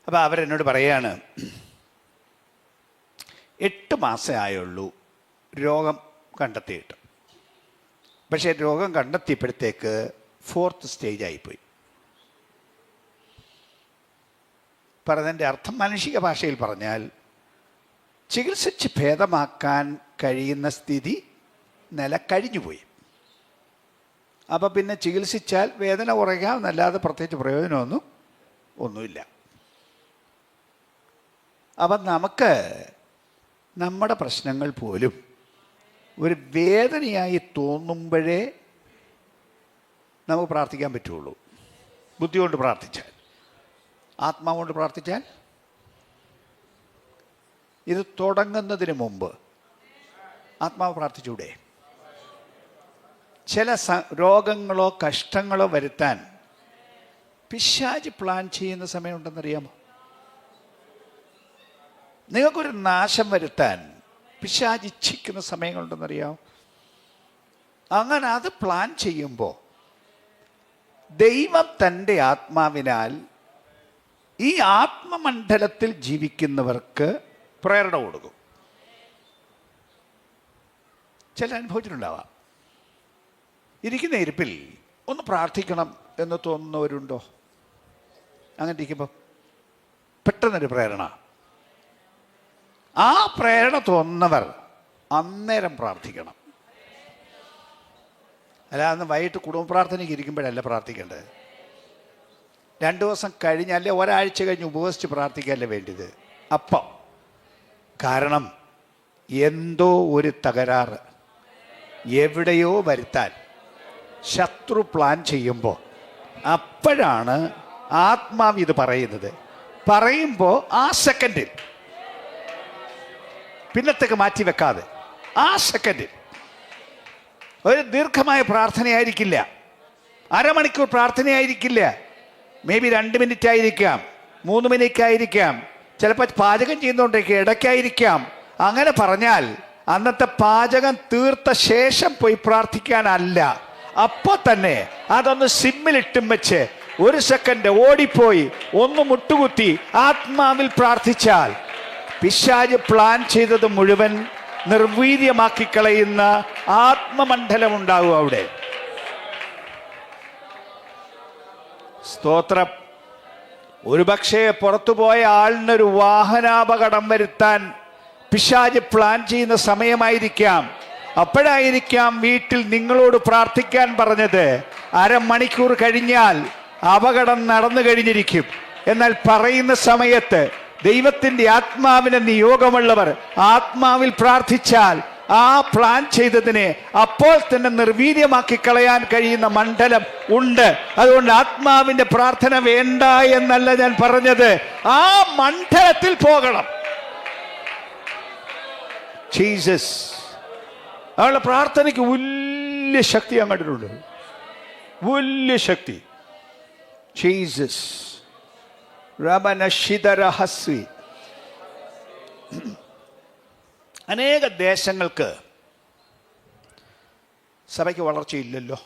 [SPEAKER 1] അപ്പോൾ അവരെന്നോട് പറയാണ്, 8 മാസമേ ആയുള്ളൂ രോഗം കണ്ടെത്തിയിട്ട്. പക്ഷേ രോഗം കണ്ടെത്തിയപ്പോഴത്തേക്ക് 4th സ്റ്റേജ് ആയിപ്പോയി. പറഞ്ഞതിൻ്റെ അർത്ഥം മാനുഷിക ഭാഷയിൽ പറഞ്ഞാൽ ചികിത്സിച്ച് ഭേദമാക്കാൻ കഴിയുന്ന സ്ഥിതി നില കഴിഞ്ഞുപോയി. അപ്പം പിന്നെ ചികിത്സിച്ചാൽ വേദന കുറയ്ക്കാമെന്നല്ലാതെ പ്രത്യേകിച്ച് ഒന്നുമില്ല. അപ്പം നമുക്ക് നമ്മുടെ പ്രശ്നങ്ങൾ പോലും ഒരു വേദനയായി തോന്നുമ്പോഴേ നമുക്ക് പ്രാർത്ഥിക്കാൻ പറ്റുള്ളൂ. ബുദ്ധി കൊണ്ട് പ്രാർത്ഥിച്ചാൽ, ആത്മാവ് കൊണ്ട് പ്രാർത്ഥിച്ചാൽ, ഇത് തുടങ്ങുന്നതിന് മുമ്പ് ആത്മാവ് പ്രാർത്ഥിച്ചൂടെ? ചില രോഗങ്ങളോ കഷ്ടങ്ങളോ വരുത്താൻ പിശാച് പ്ലാൻ ചെയ്യുന്ന സമയമുണ്ടെന്നറിയാമോ? നിങ്ങൾക്കൊരു നാശം വരുത്താൻ പിശാച് ഇച്ഛിക്കുന്ന സമയങ്ങളുണ്ടെന്നറിയാമോ? അങ്ങനെ അത് പ്ലാൻ ചെയ്യുമ്പോൾ ദൈവം തൻ്റെ ആത്മാവിനാൽ ഈ ആത്മമണ്ഡലത്തിൽ ജീവിക്കുന്നവർക്ക് പ്രേരണ കൊടുക്കും. ചില അനുഭവത്തിലുണ്ടാവാം. ഇരിക്കുന്ന ഇരിപ്പിൽ ഒന്ന് പ്രാർത്ഥിക്കണം എന്ന് തോന്നുന്നവരുണ്ടോ? അങ്ങനെ ഇരിക്കുമ്പോൾ പെട്ടെന്നൊരു പ്രേരണ, ആ പ്രേരണ തോന്നുന്നവർ അന്നേരം പ്രാർത്ഥിക്കണം. അല്ല, അന്ന് വൈകിട്ട് കുടുംബ പ്രാർത്ഥനയ്ക്ക് ഇരിക്കുമ്പോഴല്ല പ്രാർത്ഥിക്കേണ്ടത്. 2 ദിവസം കഴിഞ്ഞല്ലേ, ഒരാഴ്ച കഴിഞ്ഞ് ഉപവസിച്ച് പ്രാർത്ഥിക്കുകയല്ലേ വേണ്ടത്. അപ്പം കാരണം എന്തോ ഒരു തകരാറ് എവിടെയോ വരുത്താൻ ശത്രു പ്ലാൻ ചെയ്യുമ്പോൾ അപ്പോഴാണ് ആത്മാവ് ഇത് പറയുന്നത്. പറയുമ്പോൾ ആ സെക്കൻഡിൽ, പിന്നത്തേക്ക് മാറ്റി വെക്കാതെ ആ സെക്കൻഡിൽ, ഒരു ദീർഘമായ പ്രാർത്ഥനയായിരിക്കില്ല, അരമണിക്കൂർ പ്രാർത്ഥനയായിരിക്കില്ല, മേ ബി 2 മിനിറ്റ് ആയിരിക്കാം, 3 മിനിറ്റ് ആയിരിക്കാം, ചിലപ്പോൾ പാചകം ചെയ്യുന്നതുകൊണ്ടേക്ക് ഇടയ്ക്കായിരിക്കാം. അങ്ങനെ പറഞ്ഞാൽ അന്നത്തെ പാചകം തീർത്ത ശേഷം പോയി പ്രാർത്ഥിക്കാനല്ല, അപ്പോൾ തന്നെ അതൊന്ന് സിമ്മിലിട്ടും വെച്ച് 1 സെക്കൻഡ് ഓടിപ്പോയി ഒന്ന് മുട്ടുകുത്തി ആത്മാവിൽ പ്രാർത്ഥിച്ചാൽ പിശാച് പ്ലാൻ ചെയ്തത് മുഴുവൻ നിർവീര്യമാക്കി കളയുന്ന ആത്മമണ്ഡലം ഉണ്ടാവും അവിടെ. സ്തോത്രം. ഒരുപക്ഷെ പുറത്തുപോയ ആളിനൊരു വാഹനാപകടം വരുത്താൻ പിശാച് പ്ലാൻ ചെയ്യുന്ന സമയമായിരിക്കാം. അപ്പോഴായിരിക്കാം വീട്ടിൽ നിങ്ങളോട് പ്രാർത്ഥിക്കാൻ പറഞ്ഞത്. അരമണിക്കൂർ കഴിഞ്ഞാൽ അപകടം നടന്നു കഴിഞ്ഞിരിക്കും. എന്നാൽ പറയുന്ന സമയത്ത് ദൈവത്തിൻ്റെ ആത്മാവിനെ നിയോഗമുള്ളവർ ആത്മാവിൽ പ്രാർത്ഥിച്ചാൽ ആ പ്ലാൻ ചെയ്തതിനെ അപ്പോൾ തന്നെ നിർവീര്യമാക്കി കളയാൻ കഴിയുന്ന മണ്ഡലം ഉണ്ട്. അതുകൊണ്ട് ആത്മാവിൻ്റെ പ്രാർത്ഥന വേണ്ട എന്നല്ല ഞാൻ പറഞ്ഞത്, ആ മണ്ഡലത്തിൽ പോകണം. ജീസസ് അവളുടെ പ്രാർത്ഥനയ്ക്ക് വലിയ ശക്തി ഞാൻ കണ്ടിട്ടുണ്ട്, വലിയ ശക്തി. ജീസസ് രഹസ്യ. അനേക ദേശങ്ങൾക്ക് സഭയ്ക്ക് വളർച്ചയില്ലല്ലോ.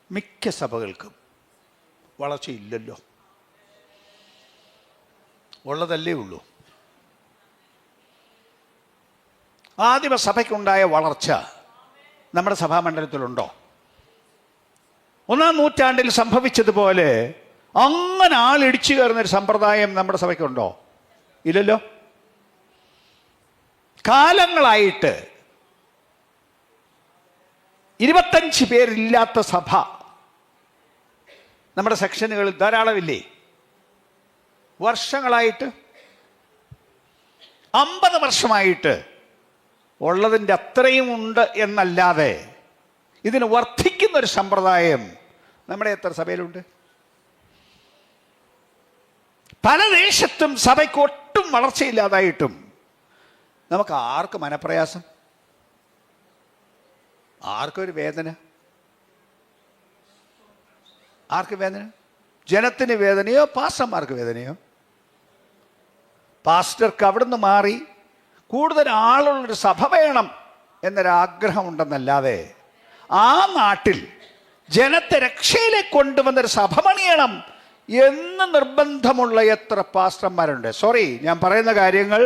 [SPEAKER 1] മിക്ക സഭകൾക്കും വളർച്ചയില്ലല്ലോ. ഉള്ളതല്ലേ ഉള്ളൂ. ആദിമ സഭയ്ക്കുണ്ടായ വളർച്ച നമ്മുടെ സഭാമണ്ഡലത്തിലുണ്ടോ? 1-ാം നൂറ്റാണ്ടിൽ സംഭവിച്ചതുപോലെ അങ്ങനെ ആളിടിച്ചു കയറുന്നൊരു സമ്പ്രദായം നമ്മുടെ സഭയ്ക്കുണ്ടോ? ഇല്ലല്ലോ. കാലങ്ങളായിട്ട് 25 പേരില്ലാത്ത സഭ നമ്മുടെ സെക്ഷനുകളിൽ ധാരാളമില്ലേ? വർഷങ്ങളായിട്ട് 50 വർഷമായിട്ട് ഉള്ളതിൻ്റെ അത്രയും ഉണ്ട് എന്നല്ലാതെ ഇതിന് വർദ്ധിക്കുന്നൊരു സമ്പ്രദായം നമ്മുടെ എത്ര സഭയിലുണ്ട്? പല ദേശത്തും സഭയ്ക്ക് ഒട്ടും വളർച്ചയില്ലാതായിട്ടും നമുക്ക് ആർക്ക് മനപ്രയാസം, ആർക്കൊരു വേദന? ആർക്ക് വേദന? ജനത്തിന് വേദനയോ പാസ്റ്റർമാർക്ക് വേദനയോ? പാസ്റ്റർക്ക് അവിടുന്ന് മാറി കൂടുതൽ ആളുള്ളൊരു സഭ വേണം എന്നൊരാഗ്രഹമുണ്ടെന്നല്ലാതെ ആ നാട്ടിൽ ജനത്തെ രക്ഷയിലേക്ക് കൊണ്ടുവന്നൊരു സഭ പണിയണം എന്ന് നിർബന്ധമുള്ള എത്ര പാസ്റ്റർമാരുണ്ട്. സോറി, ഞാൻ പറയുന്ന കാര്യങ്ങൾ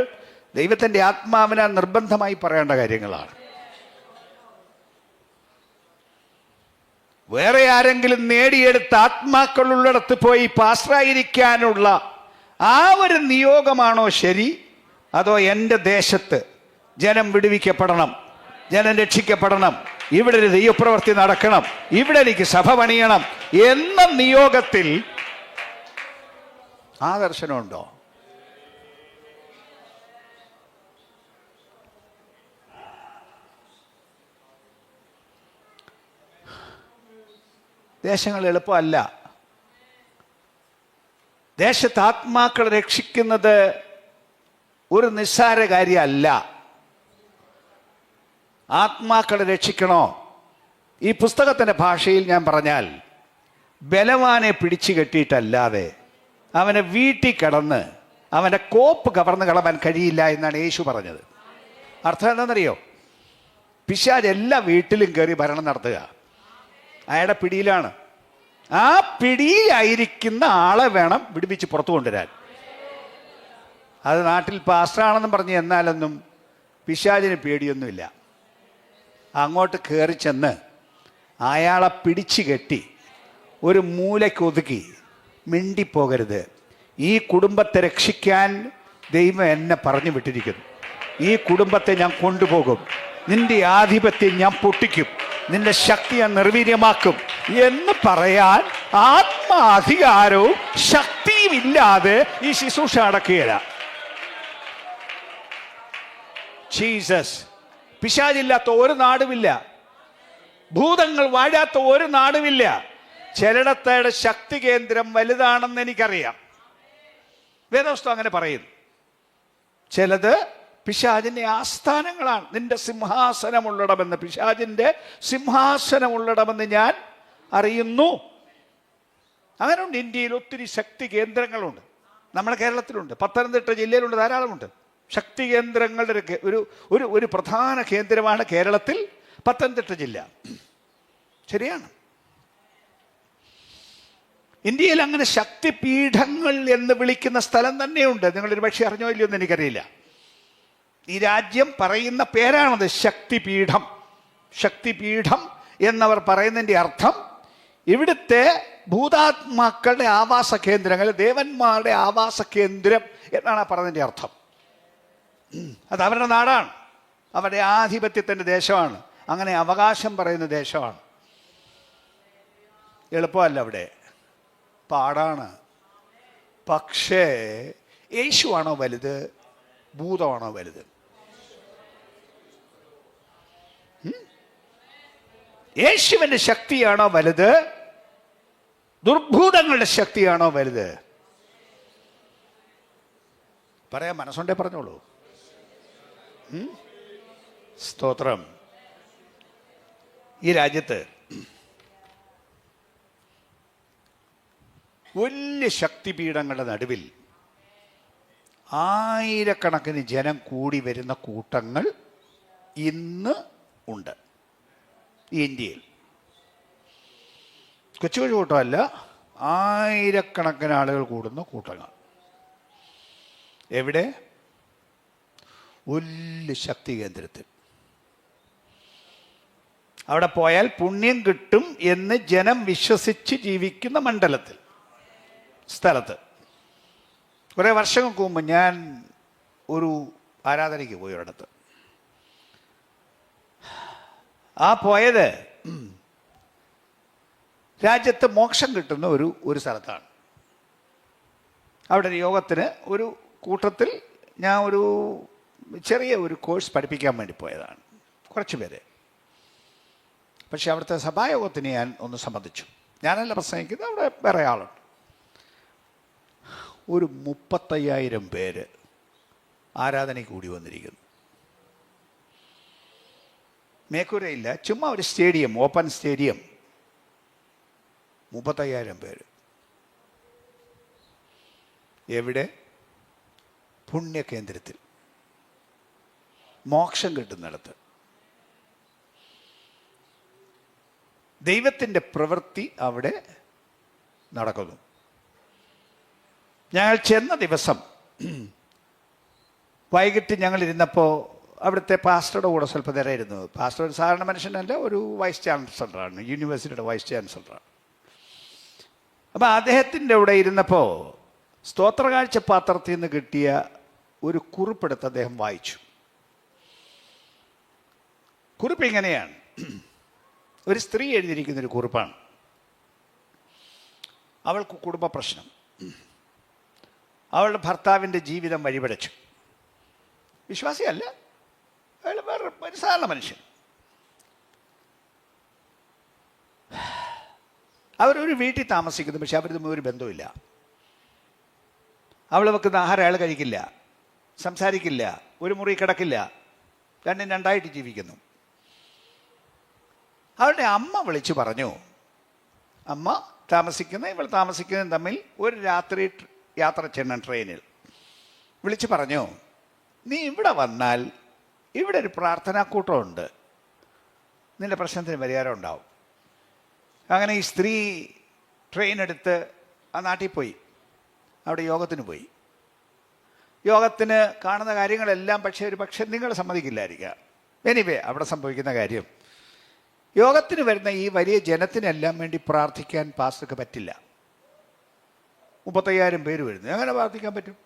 [SPEAKER 1] ദൈവത്തിൻ്റെ ആത്മാവിനാൽ നിർബന്ധമായി പറയേണ്ട കാര്യങ്ങളാണ്. വേറെ ആരെങ്കിലും നേടിയെടുത്ത ആത്മാക്കളുള്ളിടത്ത് പോയി പാസ്റ്ററായിരിക്കാനുള്ള ആ ഒരു നിയോഗമാണോ ശരി, അതോ എൻ്റെ ദേശത്ത് ജനം വിടുവിക്കപ്പെടണം, ജനം രക്ഷിക്കപ്പെടണം, ഇവിടെ ഒരു ദൈവപ്രവൃത്തി നടക്കണം, ഇവിടെ എനിക്ക് സഭ പണിയണം എന്ന നിയോഗത്തിൽ ആ ദർശനമുണ്ടോ? ദേശങ്ങൾ എളുപ്പമല്ല. ദേശത്ത് ആത്മാക്കളെ രക്ഷിക്കുന്നത് ഒരു നിസ്സാര കാര്യമല്ല. ആത്മാക്കളെ രക്ഷിക്കണോ? ഈ പുസ്തകത്തിൻ്റെ ഭാഷയിൽ ഞാൻ പറഞ്ഞാൽ, ബലവാനെ പിടിച്ചു കെട്ടിയിട്ടല്ലാതെ അവനെ വീട്ടിൽ കിടന്ന് അവൻ്റെ കോപ്പ് കവർന്ന് കളവാൻ കഴിയില്ല എന്നാണ് യേശു പറഞ്ഞത്. അർത്ഥം എന്താണെന്നറിയോ? പിശാച് എല്ലാ വീട്ടിലും കയറി ഭരണം നടത്തുക, അയാളുടെ പിടിയിലാണ്. ആ പിടിയിലായിരിക്കുന്ന ആളെ വേണം വിടുവിച്ച് പുറത്തു കൊണ്ടുവരാൻ. അത് നാട്ടിൽ പാസ്റ്ററാണെന്നും പറഞ്ഞ് എന്നാലൊന്നും പിശാചിന് പേടിയൊന്നുമില്ല. അങ്ങോട്ട് കയറി ചെന്ന് അയാളെ പിടിച്ചു കെട്ടി ഒരു മൂലയ്ക്കൊതുക്കി, മിണ്ടിപ്പോകരുത്, ഈ കുടുംബത്തെ രക്ഷിക്കാൻ ദൈവം എന്നെ പറഞ്ഞു വിട്ടിരിക്കുന്നു, ഈ കുടുംബത്തെ ഞാൻ കൊണ്ടുപോകും, നിന്റെ ആധിപത്യം ഞാൻ പൊട്ടിക്കും, നിന്റെ ശക്തി ഞാൻ നിർവീര്യമാക്കും എന്ന് പറയാൻ ആത്മാധികാരവും ശക്തിയും ഇല്ലാതെ ഈ ശുശ്രൂഷ നടക്കുകയില്ല. ജീസസ്. പിശാചില്ലാത്ത ഒരു നാടുമില്ല, ഭൂതങ്ങൾ വാഴാത്ത ഒരു നാടുമില്ല. ചിലയിടത്തയുടെ ശക്തി കേന്ദ്രം വലുതാണെന്ന് എനിക്കറിയാം, വേദപുസ്തകം അങ്ങനെ പറയുന്നു. ചിലത് പിശാചിൻ്റെ ആസ്ഥാനങ്ങളാണ്. നിന്റെ സിംഹാസനമുള്ളിടമെന്ന്, പിശാചിൻ്റെ സിംഹാസനമുള്ളിടമെന്ന് ഞാൻ അറിയുന്നു. അങ്ങനെയുണ്ട്. ഇന്ത്യയിൽ ഒത്തിരി ശക്തി കേന്ദ്രങ്ങളുണ്ട്. നമ്മുടെ കേരളത്തിലുണ്ട്, പത്തനംതിട്ട ജില്ലയിലുണ്ട്, ധാരാളമുണ്ട് ശക്തി കേന്ദ്രങ്ങളുടെ ഒരു പ്രധാന കേന്ദ്രമാണ് കേരളത്തിൽ പത്തനംതിട്ട ജില്ല. ശരിയാണ്. ഇന്ത്യയിൽ അങ്ങനെ ശക്തിപീഠങ്ങൾ എന്ന് വിളിക്കുന്ന സ്ഥലം തന്നെയുണ്ട്. നിങ്ങളൊരു പക്ഷേ അറിഞ്ഞോ ഇല്ലയോ എന്ന് എനിക്കറിയില്ല. ഈ രാജ്യം പറയുന്ന പേരാണത്, ശക്തിപീഠം. ശക്തിപീഠം എന്നവർ പറയുന്നതിൻ്റെ അർത്ഥം ഇവിടുത്തെ ഭൂതാത്മാക്കളുടെ ആവാസ കേന്ദ്രങ്ങൾ, ദേവന്മാരുടെ ആവാസ കേന്ദ്രം എന്നാണ് പറഞ്ഞതിൻ്റെ അർത്ഥം. അത് അവരുടെ നാടാണ്, അവരുടെ ആധിപത്യത്തിൻ്റെ ദേശമാണ്, അങ്ങനെ അവകാശം പറയുന്ന ദേശമാണ്. എളുപ്പമല്ല, അവിടെ പാടാണ്. പക്ഷേ യേശുവാണോ വലുത്, ഭൂതമാണോ വലുത്? യേശുവിൻ്റെ ശക്തിയാണോ വലുത്, ദുർഭൂതങ്ങളുടെ ശക്തിയാണോ വലുത്? പറയാൻ മനസ്സുണ്ടേ പറഞ്ഞോളൂ. സ്തോത്രം. ഈ രാജ്യത്ത് വലിയ ശക്തിപീഠങ്ങളുടെ നടുവിൽ ആയിരക്കണക്കിന് ജനം കൂടി വരുന്ന കൂട്ടങ്ങൾ ഇന്ന് ഉണ്ട് ഈ ഇന്ത്യയിൽ. കൊച്ചു കൊച്ചു കൂട്ടമല്ല, ആയിരക്കണക്കിന് ആളുകൾ കൂടുന്ന കൂട്ടങ്ങൾ. എവിടെ? വലിയ ശക്തി കേന്ദ്രത്തിൽ. അവിടെ പോയാൽ പുണ്യം കിട്ടും എന്ന് ജനം വിശ്വസിച്ച് ജീവിക്കുന്ന മണ്ഡലത്തിൽ, സ്ഥലത്ത്. കുറേ വർഷങ്ങൾക്ക് മുമ്പ് ഞാൻ ഒരു ആരാധനയ്ക്ക് പോയി ഒരിടത്ത്. ആ പോയത് രാജ്യത്ത് മോക്ഷം കിട്ടുന്ന ഒരു സ്ഥലത്താണ്. അവിടെ ഒരു യോഗത്തിന് ഒരു കൂട്ടത്തിൽ ഞാൻ ഒരു ചെറിയ ഒരു കോഴ്സ് പഠിപ്പിക്കാൻ വേണ്ടി പോയതാണ്, കുറച്ച് പേര്. പക്ഷെ അവിടുത്തെ സഭായോഗത്തിന് ഞാൻ ഒന്ന് സംബന്ധിച്ചു. ഞാനല്ല പ്രസംഗിക്കുന്നത്, അവിടെ വേറെ ആളുണ്ട്. ഒരു 35,000 പേര് ആരാധനയ്ക്ക് കൂടി വന്നിരിക്കുന്നു. മേക്കൂരയില്ല, ചുമ്മാ ഒരു സ്റ്റേഡിയം, ഓപ്പൺ സ്റ്റേഡിയം, 35,000 പേര്. എവിടെ? പുണ്യകേന്ദ്രത്തിൽ, മോക്ഷം കിട്ടുന്നിടത്ത്. ദൈവത്തിൻ്റെ പ്രവൃത്തി അവിടെ നടക്കുന്നു. ഞങ്ങൾ ചെന്ന ദിവസം വൈകിട്ട് ഞങ്ങളിരുന്നപ്പോൾ അവിടുത്തെ പാസ്റ്ററുടെ കൂടെ സ്വല്പം നേരം ഇരുന്നു. പാസ്റ്റർ ഒരു സാധാരണ മനുഷ്യനല്ല, ഒരു വൈസ് ചാൻസലറാണ്, യൂണിവേഴ്സിറ്റിയുടെ വൈസ് ചാൻസലറാണ്. അപ്പോൾ അദ്ദേഹത്തിൻ്റെ കൂടെ ഇരുന്നപ്പോൾ സ്തോത്രകാഴ്ച പാത്രത്തിൽ നിന്ന് കിട്ടിയ ഒരു കുറിപ്പെടുത്ത് അദ്ദേഹം വായിച്ചു. കുറിപ്പ് ഇങ്ങനെയാണ്, ഒരു സ്ത്രീ എഴുതിയിരിക്കുന്നൊരു കുറിപ്പാണ്. അവൾക്ക് കുടുംബ പ്രശ്നം, അവളുടെ ഭർത്താവിൻ്റെ ജീവിതം വഴിപടച്ചു. വിശ്വാസിയല്ല, അയാൾ വേറെ ഒരു സാധാരണ മനുഷ്യൻ. അവരൊരു വീട്ടിൽ താമസിക്കുന്നു, പക്ഷെ അവർ തമ്മിൽ ഒരു ബന്ധവുമില്ല. അവൾ വെക്കുന്ന ആഹാരം അയാൾ കഴിക്കില്ല, സംസാരിക്കില്ല, ഒരു മുറി കിടക്കില്ല, രണ്ടും രണ്ടായിട്ട് ജീവിക്കുന്നു. അവളുടെ അമ്മ വിളിച്ചു പറഞ്ഞു, അമ്മ ഇവൾ താമസിക്കുന്നതും തമ്മിൽ ഒരു രാത്രി യാത്ര ചെയ്യണം ട്രെയിനിൽ. വിളിച്ചു പറഞ്ഞു, നീ ഇവിടെ വന്നാൽ ഇവിടെ ഒരു പ്രാർത്ഥനാക്കൂട്ടമുണ്ട്, നിൻ്റെ പ്രശ്നത്തിന് പരിഹാരം ഉണ്ടാവും. അങ്ങനെ ഈ സ്ത്രീ ട്രെയിൻ എടുത്ത് ആ നാട്ടിൽ പോയി. അവിടെ യോഗത്തിന് പോയി. യോഗത്തിന് കാണുന്ന കാര്യങ്ങളെല്ലാം പക്ഷേ നിങ്ങൾ സമ്മതിക്കില്ലായിരിക്കാം. എനിവേ അവിടെ സംഭവിക്കുന്ന കാര്യം, യോഗത്തിന് വരുന്ന ഈ വലിയ ജനത്തിനെല്ലാം വേണ്ടി പ്രാർത്ഥിക്കാൻ പാസ്റ്റർക്ക് പറ്റില്ല. 35,000 പേര് വരുന്നു, എങ്ങനെ പ്രാർത്ഥിക്കാൻ പറ്റും?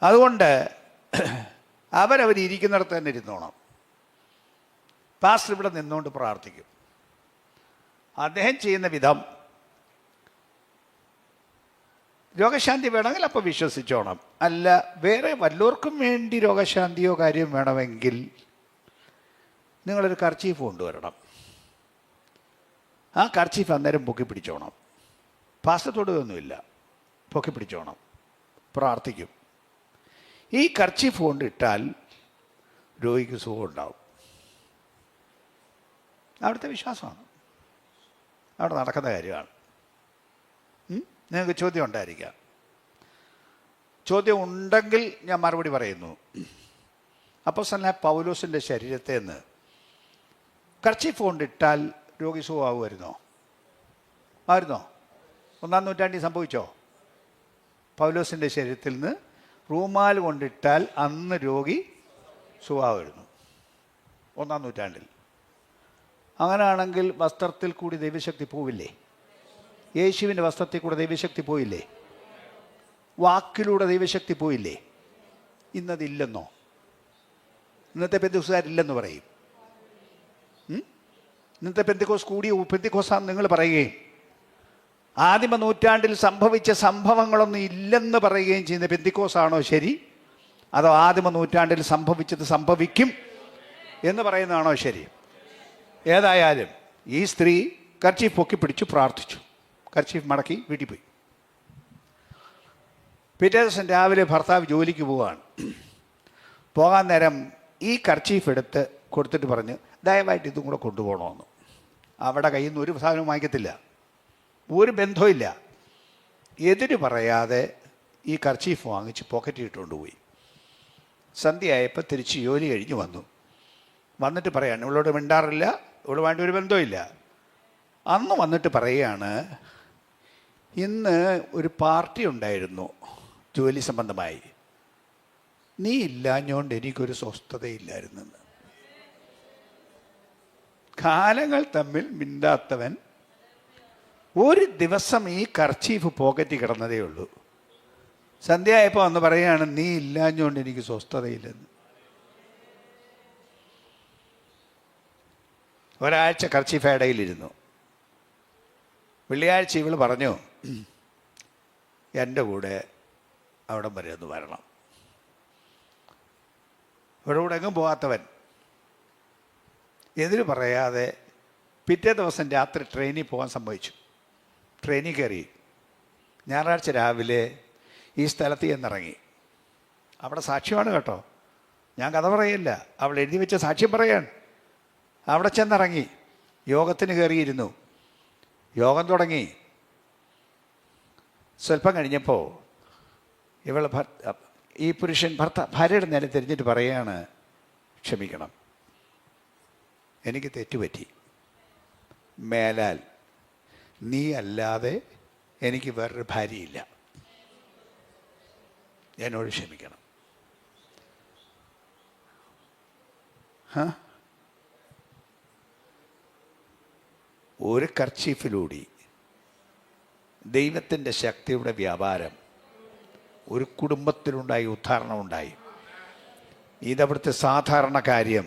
[SPEAKER 1] അതുകൊണ്ട് അവരിരിക്കുന്നിടത്ത് തന്നെ ഇരുന്നോണം. പാസ്റ്റർ ഇവിടെ നിന്നുകൊണ്ട് പ്രാർത്ഥിക്കും. അദ്ദേഹം ചെയ്യുന്ന വിധം, രോഗശാന്തി വേണമെങ്കിൽ അപ്പോൾ വിശ്വസിച്ചോണം, അല്ല വേറെ വല്ലവർക്കും വേണ്ടി രോഗശാന്തിയോ കാര്യം വേണമെങ്കിൽ നിങ്ങളൊരു കർച്ചീഫ് കൊണ്ടുവരണം. ആ കർച്ചീഫ് അന്നേരം പൊക്കി പിടിച്ചോണം. പാസ്റ്റർ തൊടുകയൊന്നുമില്ല, പൊക്കി പിടിച്ചോണം, പ്രാർത്ഥിക്കും. ഈ കർച്ചീഫ് കൊണ്ടിട്ടാൽ രോഗിക്ക് സുഖം ഉണ്ടാവും. അവിടുത്തെ വിശ്വാസമാണ്, അവിടെ നടക്കുന്ന കാര്യമാണ്. നിങ്ങൾക്ക് ചോദ്യം ഉണ്ടായിരിക്കാം. ചോദ്യം ഉണ്ടെങ്കിൽ ഞാൻ മറുപടി പറയുന്നു. അപ്പോസ്തലനായ പൗലോസിൻ്റെ ശരീരത്തിൽ നിന്ന് കർച്ചീഫ് കൊണ്ടിട്ടാൽ രോഗി സുഖമാകുമായിരുന്നോ? ആയിരുന്നോ? 1-ാം നൂറ്റാണ്ടിൽ സംഭവിച്ചോ? പൗലോസിൻ്റെ ശരീരത്തിൽ നിന്ന് റൂമാൽ കൊണ്ടിട്ടാൽ അന്ന് രോഗി സുഖമാകുമായിരുന്നു 1-ാം നൂറ്റാണ്ടിൽ. അങ്ങനെയാണെങ്കിൽ വസ്ത്രത്തിൽ കൂടി ദൈവശക്തി പോവില്ലേ? യേശുവിൻ്റെ വസ്ത്രത്തിൽ കൂടെ ദൈവശക്തി പോയില്ലേ? വാക്കിലൂടെ ദൈവശക്തി പോയില്ലേ? ഇന്നതില്ലെന്നോ? ഇന്നത്തെ പെന്തക്കോസ്തുകാരില്ലെന്ന് പറയും. ഇന്നത്തെ പെന്തക്കോസ് കൂടിയ പെന്തക്കോസ്താന്ന് നിങ്ങൾ പറയുകയും ആദിമ നൂറ്റാണ്ടിൽ സംഭവിച്ച സംഭവങ്ങളൊന്നും ഇല്ലെന്ന് പറയുകയും ചെയ്യുന്ന പെന്തക്കോസാണോ ശരി? അതോ ആദിമ നൂറ്റാണ്ടിൽ സംഭവിച്ചത് സംഭവിക്കും എന്ന് പറയുന്നതാണോ ശരി? ഏതായാലും ഈ സ്ത്രീ കർച്ചീഫ് പൊക്കി പിടിച്ചു പ്രാർത്ഥിച്ചു. കർച്ചീഫ് മടക്കി വീട്ടിൽ പോയി. പിറ്റേ ദിവസം രാവിലെ ഭർത്താവ് ജോലിക്ക് പോവുകയാണ്. പോകാൻ നേരം ഈ കർച്ചീഫ് എടുത്ത് കൊടുത്തിട്ട് പറഞ്ഞു, ദയവായിട്ട് ഇതും കൂടെ കൊണ്ടുപോകണമെന്ന്. അവിടെ കയ്യിൽ നിന്ന് ഒരു സാധനവും വാങ്ങിക്കത്തില്ല, ഒരു ബന്ധവുമില്ല. എതിര് പറയാതെ ഈ കർച്ചീഫ് വാങ്ങിച്ച് പോക്കറ്റിൽ ഇട്ടുകൊണ്ട് പോയി. സന്ധ്യയായപ്പോൾ തിരിച്ച് ജോലി കഴിഞ്ഞ് വന്നിട്ട് പറയാണ്, ഇവളോട് മിണ്ടാറില്ല, ഇവളുമായിട്ട് ഒരു ബന്ധവുമില്ല. അന്ന് വന്നിട്ട് പറയുകയാണ്, ഇന്ന് ഒരു പാർട്ടി ഉണ്ടായിരുന്നു ജോലി സംബന്ധമായി, നീ ഇല്ലാഞ്ഞോണ്ട് എനിക്കൊരു സ്വസ്ഥതയില്ലായിരുന്നെന്ന്. കാലങ്ങൾ തമ്മിൽ മിണ്ടാത്തവൻ ഒരു ദിവസം ഈ കർച്ചീഫ് പോക്കറ്റിൽ കിടന്നതേ ഉള്ളൂ. സന്ധ്യയായപ്പോൾ വന്ന് പറയുകയാണ്, നീ ഇല്ലാഞ്ഞോണ്ട് എനിക്ക് സ്വസ്ഥതയില്ലെന്ന്. ഒരാഴ്ച കർച്ചീഫ് ഇടയിലിരുന്നു. വെള്ളിയാഴ്ച ഇവൾ പറഞ്ഞു, എൻ്റെ കൂടെ അവിടം വരെ ഒന്ന് വരണം. ഇവിടെ കൂടെ എങ്ങും പോകാത്തവൻ എതിര് പറയാതെ പിറ്റേ ദിവസം രാത്രി ട്രെയിനിൽ പോകാൻ സമ്മതിച്ചു. ട്രെയിനിൽ കയറി ഞായറാഴ്ച രാവിലെ ഈ സ്ഥലത്ത് ചെന്നിറങ്ങി. അവിടെ സാക്ഷ്യമാണ് കേട്ടോ, ഞാൻ കഥ പറയില്ല, അവൾ എഴുതി വെച്ച സാക്ഷ്യം പറയാൻ. അവിടെ ചെന്നിറങ്ങി യോഗത്തിന് കയറിയിരുന്നു. യോഗം തുടങ്ങി. സ്വല്പം കഴിഞ്ഞപ്പോൾ ഇവൾ ഈ പുരുഷൻ ഭാര്യയുടെ നേരെ തിരിഞ്ഞിട്ട് പറയുകയാണ്, ക്ഷമിക്കണം, എനിക്ക് തെറ്റുപറ്റി. മേലാൽ നീ അല്ലാതെ എനിക്ക് വേറൊരു ഭാര്യയില്ല. എന്നോട് ക്ഷമിക്കണം. ഒരു കർച്ചീഫിലൂടെ ദൈവത്തിൻ്റെ ശക്തിയുടെ വ്യാപാരം ഒരു കുടുംബത്തിലുണ്ടായി, ഉദ്ധാരണമുണ്ടായി. ഇതവിടുത്തെ സാധാരണ കാര്യം.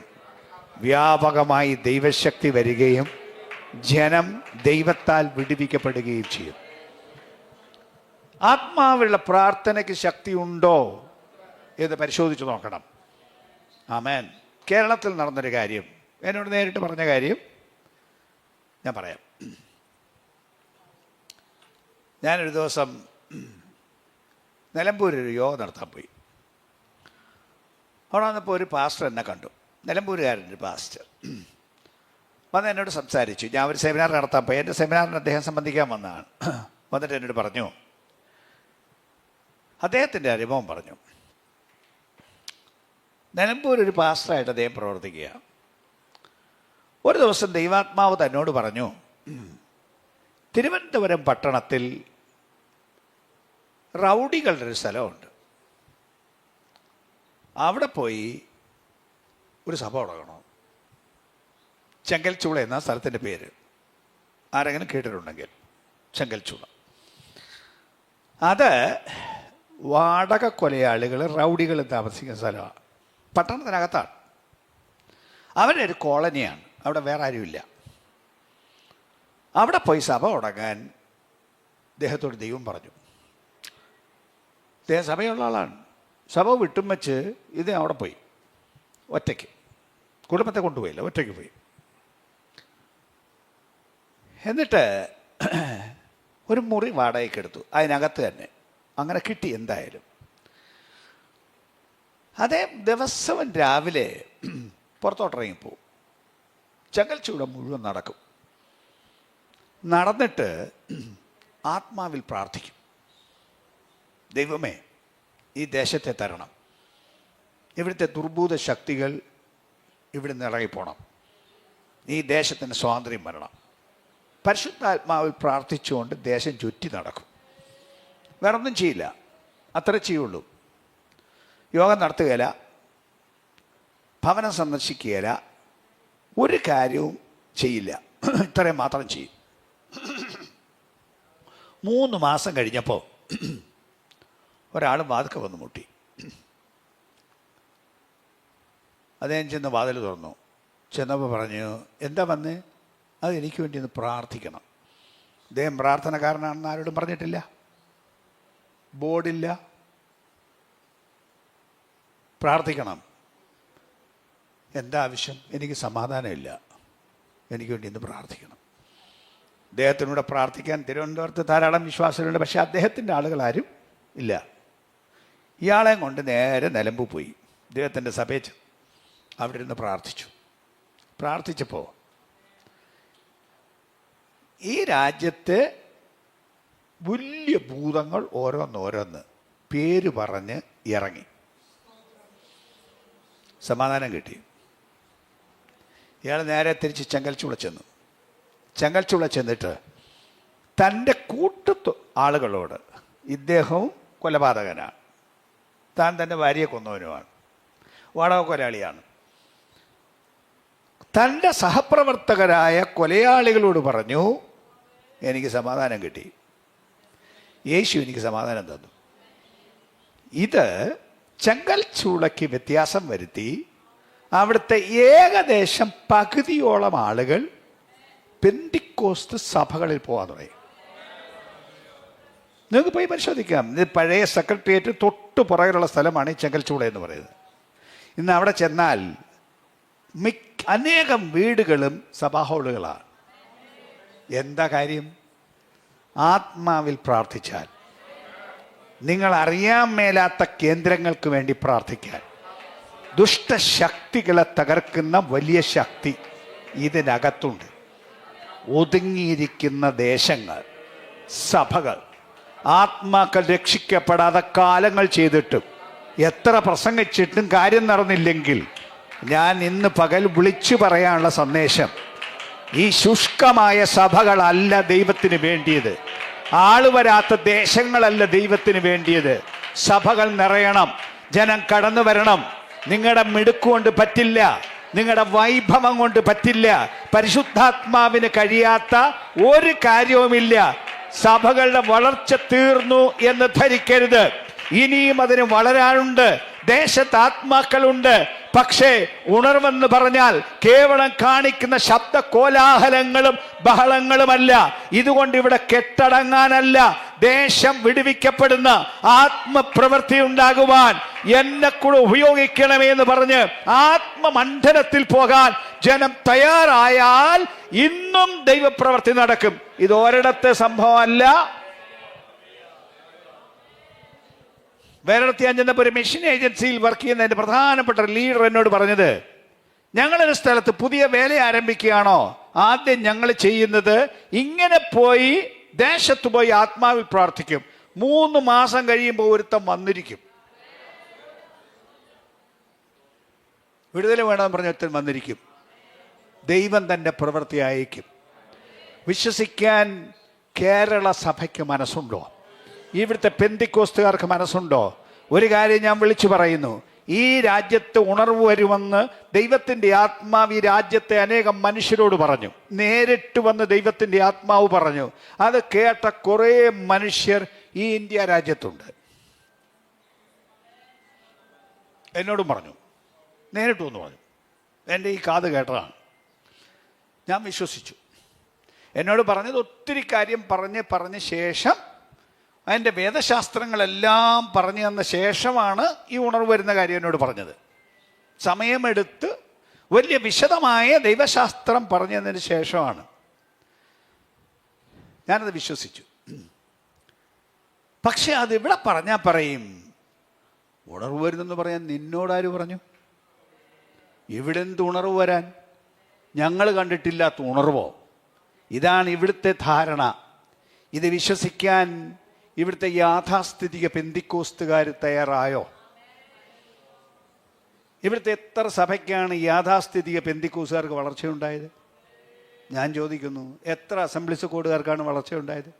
[SPEAKER 1] വ്യാപകമായി ദൈവശക്തി വരികയും ജനം ദൈവത്താൽ വിടുവിക്കപ്പെടുകയും ചെയ്യും. ആത്മാവുള്ള പ്രാർത്ഥനയ്ക്ക് ശക്തി ഉണ്ടോ എന്ന് പരിശോധിച്ച് നോക്കണം. ആമേൻ. കേരളത്തിൽ നടന്നൊരു കാര്യം, എന്നോട് നേരിട്ട് പറഞ്ഞ കാര്യം ഞാൻ പറയാം. ഞാനൊരു ദിവസം നിലമ്പൂരൊരു യോഗ നടത്താൻ പോയി. അവിടെ വന്നപ്പോൾ ഒരു പാസ്റ്റർ എന്നെ കണ്ടു, നിലമ്പൂരുകാരൻ്റെ പാസ്റ്റർ വന്ന് എന്നോട് സംസാരിച്ചു. ഞാൻ ഒരു സെമിനാർ നടത്താൻ പോയി. എൻ്റെ സെമിനാറിന് അദ്ദേഹം സംബന്ധിക്കാൻ വന്നതാണ്. വന്നിട്ട് എന്നോട് പറഞ്ഞു, അദ്ദേഹത്തിൻ്റെ അനുഭവം പറഞ്ഞു. നിലമ്പൂർ ഒരു പാസ്റ്ററായിട്ട് അദ്ദേഹം പ്രവർത്തിക്കുക. ഒരു ദിവസം ദൈവാത്മാവ് തന്നോട് പറഞ്ഞു, തിരുവനന്തപുരം പട്ടണത്തിൽ റൗഡികളുടെ ഒരു സ്ഥലമുണ്ട്, അവിടെ പോയി ഒരു സഭ തുടങ്ങണം. ചെങ്കൽച്ചൂള എന്ന സ്ഥലത്തിൻ്റെ പേര് ആരെങ്കിലും കേട്ടിട്ടുണ്ടെങ്കിൽ, ചെങ്കൽച്ചൂള. അത് വാടക കൊലയാളികൾ, റൗഡികൾ താമസിക്കുന്ന സ്ഥലമാണ്. പട്ടണത്തിനകത്താണ്. അവരുടെ ഒരു കോളനിയാണ്. അവിടെ വേറെ ആരുമില്ല. അവിടെ പോയി സഭ തുടങ്ങാൻ അദ്ദേഹത്തോട് ദൈവം പറഞ്ഞു. അദ്ദേഹം സഭയുള്ള ആളാണ്. സഭ വിട്ടും വെച്ച് ഇത് അവിടെ പോയി ഒറ്റയ്ക്ക്, കുടുംബത്തെ കൊണ്ടുപോയില്ല, ഒറ്റയ്ക്ക് പോയി. എന്നിട്ട് ഒരു മുറി വാടകയ്ക്ക് എടുത്തു, അതിനകത്ത് തന്നെ. അങ്ങനെ കിട്ടി എന്തായാലും. അതേ ദിവസവും രാവിലെ പുറത്തോട്ടിറങ്ങിപ്പോവും. ചെങ്കൽച്ചൂട മുഴുവൻ നടക്കും. നടന്നിട്ട് ആത്മാവിൽ പ്രാർത്ഥിക്കും, ദൈവമേ ഈ ദേശത്തെ തരണം, ഇവിടുത്തെ ദുർഭൂത ശക്തികൾ ഇവിടെ നിന്ന് ഇറങ്ങിപ്പോണം, ഈ ദേശത്തിന് സ്വാതന്ത്ര്യം വരണം. പരിശുദ്ധാത്മാവിൽ പ്രാർത്ഥിച്ചുകൊണ്ട് ദേശം ചുറ്റി നടക്കും. വേറൊന്നും ചെയ്യില്ല, അത്ര ചെയ്യുള്ളൂ. യോഗം നടത്തുകയില്ല, ഭവനം സന്ദർശിക്കുകയില്ല, ഒരു കാര്യവും ചെയ്യില്ല. ഇത്രയും മാത്രം ചെയ്യും. 3 മാസം കഴിഞ്ഞപ്പോൾ ഒരാൾ വാതിൽക്കൽ വന്ന് മുട്ടി. അദ്ദേഹം ചെന്ന് വാതിൽ തുറന്നു. ചെന്നപ്പോൾ പറഞ്ഞു, എന്താ വന്ന്? അത് എനിക്ക് വേണ്ടി ഒന്ന് പ്രാർത്ഥിക്കണം. അദ്ദേഹം പ്രാർത്ഥനക്കാരനാണെന്ന് ആരോടും പറഞ്ഞിട്ടില്ല, ബോർഡില്ല. പ്രാർത്ഥിക്കണം. എന്താ ആവശ്യം? എനിക്ക് സമാധാനമില്ല, എനിക്ക് വേണ്ടി ഇന്ന് പ്രാർത്ഥിക്കണം. അദ്ദേഹത്തിനൂടെ പ്രാർത്ഥിക്കാൻ തിരുവനന്തപുരത്ത് ധാരാളം വിശ്വാസികളുണ്ട്. പക്ഷേ അദ്ദേഹത്തിൻ്റെ ആളുകളാരും ഇല്ല. ഇയാളെയും കൊണ്ട് നേരെ നിലമ്പൂർ പോയി. അദ്ദേഹത്തിൻ്റെ സഭയിൽ അവിടെ ഇരുന്ന് പ്രാർത്ഥിച്ചു. പ്രാർത്ഥിച്ചപ്പോൾ ഈ രാജ്യത്തെ വലിയ ഭൂതങ്ങൾ ഓരോന്നോരോന്ന് പേര് പറഞ്ഞ് ഇറങ്ങി. സമാധാനം കിട്ടി. ഇയാൾ നേരെ തിരിച്ച് ചെങ്കൽച്ചൂള ചെന്നു. ചെങ്കൽച്ചൂള ചെന്നിട്ട് തൻ്റെ കൂട്ടു ആളുകളോട്, ഇദ്ദേഹവും കൊലപാതകനാണ്, താൻ തൻ്റെ ഭാര്യയെ കൊന്നവനുമാണ്, വാടക കൊലയാളിയാണ്, തൻ്റെ സഹപ്രവർത്തകരായ കൊലയാളികളോട് പറഞ്ഞു, എനിക്ക് സമാധാനം കിട്ടി, യേശു എനിക്ക് സമാധാനം തന്നു. ഇത് ചെങ്കൽച്ചൂളയ്ക്ക് വ്യത്യാസം വരുത്തി അവിടുത്തെ ഏകദേശം പകുതിയോളം ആളുകൾ പെന്തിക്കോസ്ത് സഭകളിൽ പോകാൻ തുടങ്ങി. നിങ്ങൾക്ക് പോയി പരിശോധിക്കാം. ഇത് പഴയ സെക്രട്ടേറിയറ്റ് തൊട്ട് പുറകിലുള്ള സ്ഥലമാണ് ഈ ചെങ്കൽച്ചൂള എന്ന് പറയുന്നത്. ഇന്ന് അവിടെ ചെന്നാൽ അനേകം വീടുകളും സഭാ-ഹാളുകളാണ്. എന്താ കാര്യം? ആത്മാവിൽ പ്രാർത്ഥിച്ചാൽ, നിങ്ങൾ അറിയാൻ മേലാത്ത കേന്ദ്രങ്ങൾക്ക് വേണ്ടി പ്രാർത്ഥിക്കാൻ, ദുഷ്ടശക്തികളെ തകർക്കുന്ന വലിയ ശക്തി ഇതിനകത്തുണ്ട്. ഒതുങ്ങിയിരിക്കുന്ന ദേശങ്ങൾ, സഭകൾ, ആത്മാക്കൾ രക്ഷിക്കപ്പെടാതെ കാലങ്ങൾ ചെയ്തിട്ടും എത്ര പ്രസംഗിച്ചിട്ടും കാര്യം നടന്നില്ലെങ്കിൽ, ഞാൻ ഇന്ന് പകൽ വിളിച്ചു പറയാനുള്ള സന്ദേശം, ഈ ശുഷ്കമായ സഭകളല്ല ദൈവത്തിന് വേണ്ടിയത്, ആള് വരാത്ത ദേശങ്ങളല്ല ദൈവത്തിന് വേണ്ടിയത്, സഭകൾ നിറയണം, ജനം കടന്നു വരണം. നിങ്ങളുടെ മിടുക്കുകൊണ്ട് പറ്റില്ല, നിങ്ങളുടെ വൈഭവം കൊണ്ട് പറ്റില്ല. പരിശുദ്ധാത്മാവിന് കഴിയാത്ത ഒരു കാര്യവുമില്ല. സഭകളുടെ വളർച്ച തീർന്നു എന്ന് ധരിക്കരുത്. ഇനിയും അതിന് വളരാനുണ്ട്. ദേശത്ത് ആത്മാക്കളുണ്ട്. പക്ഷേ ഉണർവെന്ന് പറഞ്ഞാൽ കേവലം കാണിക്കുന്ന ശബ്ദ കോലാഹലങ്ങളും ബഹളങ്ങളുമല്ല. ഇതുകൊണ്ട് ഇവിടെ കെട്ടടങ്ങാനല്ല, ദേശം വിടുവിക്കപ്പെടുന്ന ആത്മപ്രവൃത്തി ഉണ്ടാകുവാൻ എന്നെ കൂടെ ഉപയോഗിക്കണമേ എന്ന് പറഞ്ഞ് ആത്മമണ്ഡലത്തിൽ പോകാൻ ജനം തയ്യാറായാൽ ഇന്നും ദൈവപ്രവൃത്തി നടക്കും. ഇത് ഒരിടത്തെ സംഭവമല്ല. വേറെ ഞാൻ ചെന്നപ്പോൾ ഒരു മിഷൻ ഏജൻസിയിൽ വർക്ക് ചെയ്യുന്ന എൻ്റെ പ്രധാനപ്പെട്ട ലീഡർ എന്നോട് പറഞ്ഞത്, ഞങ്ങളൊരു സ്ഥലത്ത് പുതിയ വേല ആരംഭിക്കുകയാണോ, ആദ്യം ഞങ്ങൾ ചെയ്യുന്നത് ഇങ്ങനെ പോയി ദേശത്ത് പോയി ആത്മാവിൽ പ്രാർത്ഥിക്കും. 3 മാസം കഴിയുമ്പോൾ ഒരുത്തം വന്നിരിക്കും. വിടുതൽ വേണമെന്ന് പറഞ്ഞ ഒരുത്തൻ വന്നിരിക്കും. ദൈവം തൻ്റെ പ്രവൃത്തി അയക്കും. വിശ്വസിക്കാൻ കേരള സഭയ്ക്ക് മനസ്സുണ്ടോ? ഇവിടുത്തെ പെന്തിക്കോസ്തുകാർക്ക് മനസ്സുണ്ടോ? ഒരു കാര്യം ഞാൻ വിളിച്ചു പറയുന്നു, ഈ രാജ്യത്ത് ഉണർവ് വരുമെന്ന് ദൈവത്തിൻ്റെ ആത്മാവ് ഈ രാജ്യത്തെ അനേകം മനുഷ്യരോട് പറഞ്ഞു. നേരിട്ട് വന്ന് ദൈവത്തിൻ്റെ ആത്മാവ് പറഞ്ഞു. അത് കേട്ട കുറേ മനുഷ്യർ ഈ ഇന്ത്യ രാജ്യത്തുണ്ട്. എന്നോടും പറഞ്ഞു, നേരിട്ട് വന്ന് പറഞ്ഞു. എൻ്റെ ഈ കാത് കേട്ടതാണ്. ഞാൻ വിശ്വസിച്ചു. എന്നോട് പറഞ്ഞത് ഒത്തിരി കാര്യം പറഞ്ഞ ശേഷം, അതിൻ്റെ വേദശാസ്ത്രങ്ങളെല്ലാം പറഞ്ഞു തന്ന ശേഷമാണ് ഈ ഉണർവ് വരുന്ന കാര്യം എന്നോട് പറഞ്ഞത്. സമയമെടുത്ത് വലിയ വിശദമായ ദൈവശാസ്ത്രം പറഞ്ഞു തന്നതിന് ശേഷമാണ്. ഞാനത് വിശ്വസിച്ചു. പക്ഷെ അതിവിടെ പറഞ്ഞാൽ പറയും, ഉണർവ് വരുന്നെന്ന് പറയാൻ നിന്നോടാര് പറഞ്ഞു? ഇവിടെ എന്ത് ഉണർവ് വരാൻ? ഞങ്ങൾ കണ്ടിട്ടില്ലാത്ത ഉണർവോ? ഇതാണ് ഇവിടുത്തെ ധാരണ. ഇത് വിശ്വസിക്കാൻ ഇവിടുത്തെ യാഥാസ്ഥിതിക പെന്തിക്കോസ്തുകാർ തയ്യാറായോ? ഇവിടുത്തെ എത്ര സഭയ്ക്കാണ് യാഥാസ്ഥിതിക പെന്തിക്കോസ്തുകാർക്ക് വളർച്ചയുണ്ടായത്? ഞാൻ ചോദിക്കുന്നു, എത്ര അസംബ്ലീസ് കോഡുകാർക്കാണ് വളർച്ചയുണ്ടായത്?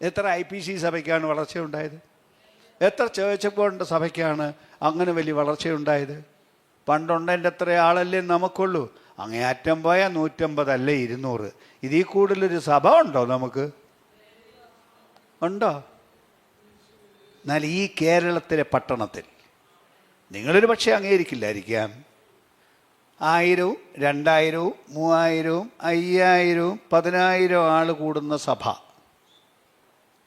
[SPEAKER 1] എത്ര IPC സഭയ്ക്കാണ് വളർച്ചയുണ്ടായത്? എത്ര ചേർച്ച് ബോർഡിൻ്റെ സഭയ്ക്കാണ് അങ്ങനെ വലിയ വളർച്ചയുണ്ടായത്? പണ്ടുണ്ടതിൻ്റെ എത്ര ആളല്ലേ നമുക്കുള്ളൂ. അങ്ങേയറ്റം പോയാൽ 150 അല്ലേ 200. ഇതിൽ കൂടുതലൊരു സഭ ഉണ്ടോ നമുക്ക്? ഉണ്ടോ? എന്നാൽ ഈ കേരളത്തിലെ പട്ടണത്തിൽ നിങ്ങളൊരു പക്ഷേ അംഗീകരിക്കില്ലായിരിക്കാം, 1000, 2000, 3000, 5000, 10000 ആൾ കൂടുന്ന സഭ,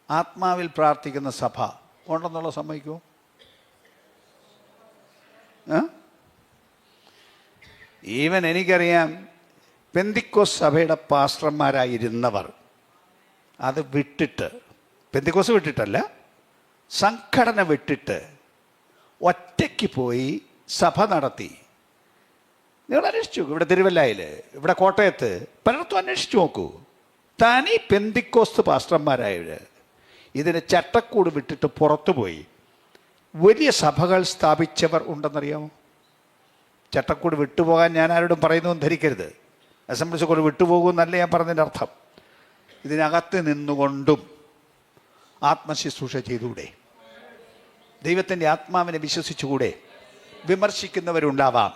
[SPEAKER 1] ആത്മാവിൽ പ്രാർത്ഥിക്കുന്ന സഭ ഉണ്ടെന്നുള്ള സമ്മതിക്കുമോ? ഈവൻ എനിക്കറിയാം, പെന്തിക്കോസ് സഭയുടെ പാസ്റ്റർമാരായിരുന്നവർ അത് വിട്ടിട്ട്, പെന്തിക്കോസ് വിട്ടിട്ടല്ല, സംഘടന വിട്ടിട്ട് ഒറ്റയ്ക്ക് പോയി സഭ നടത്തി. നിങ്ങൾ അന്വേഷിച്ചു നോക്കൂ. ഇവിടെ തിരുവല്ലയിൽ, ഇവിടെ കോട്ടയത്ത് പലയിടത്തും അന്വേഷിച്ചു നോക്കൂ. തനി പെന്തിക്കോസ്ത് പാസ്റ്റർമാരായവർ ഇതിന് ചട്ടക്കൂട് വിട്ടിട്ട് പുറത്തുപോയി വലിയ സഭകൾ സ്ഥാപിച്ചവർ ഉണ്ടെന്നറിയാമോ? ചട്ടക്കൂട് വിട്ടുപോകാൻ ഞാൻ ആരോടും പറയുന്നതും ധരിക്കരുത്. അസംബ്ലീസ് കൂടെ വിട്ടുപോകുമെന്നല്ല ഞാൻ പറഞ്ഞതിൻ്റെ അർത്ഥം. ഇതിനകത്ത് നിന്നുകൊണ്ടും ആത്മശുശ്രൂഷ ചെയ്തുകൂടെ? ദൈവത്തിൻ്റെ ആത്മാവിനെ വിശ്വസിച്ചുകൂടെ? വിമർശിക്കുന്നവരുണ്ടാവാം,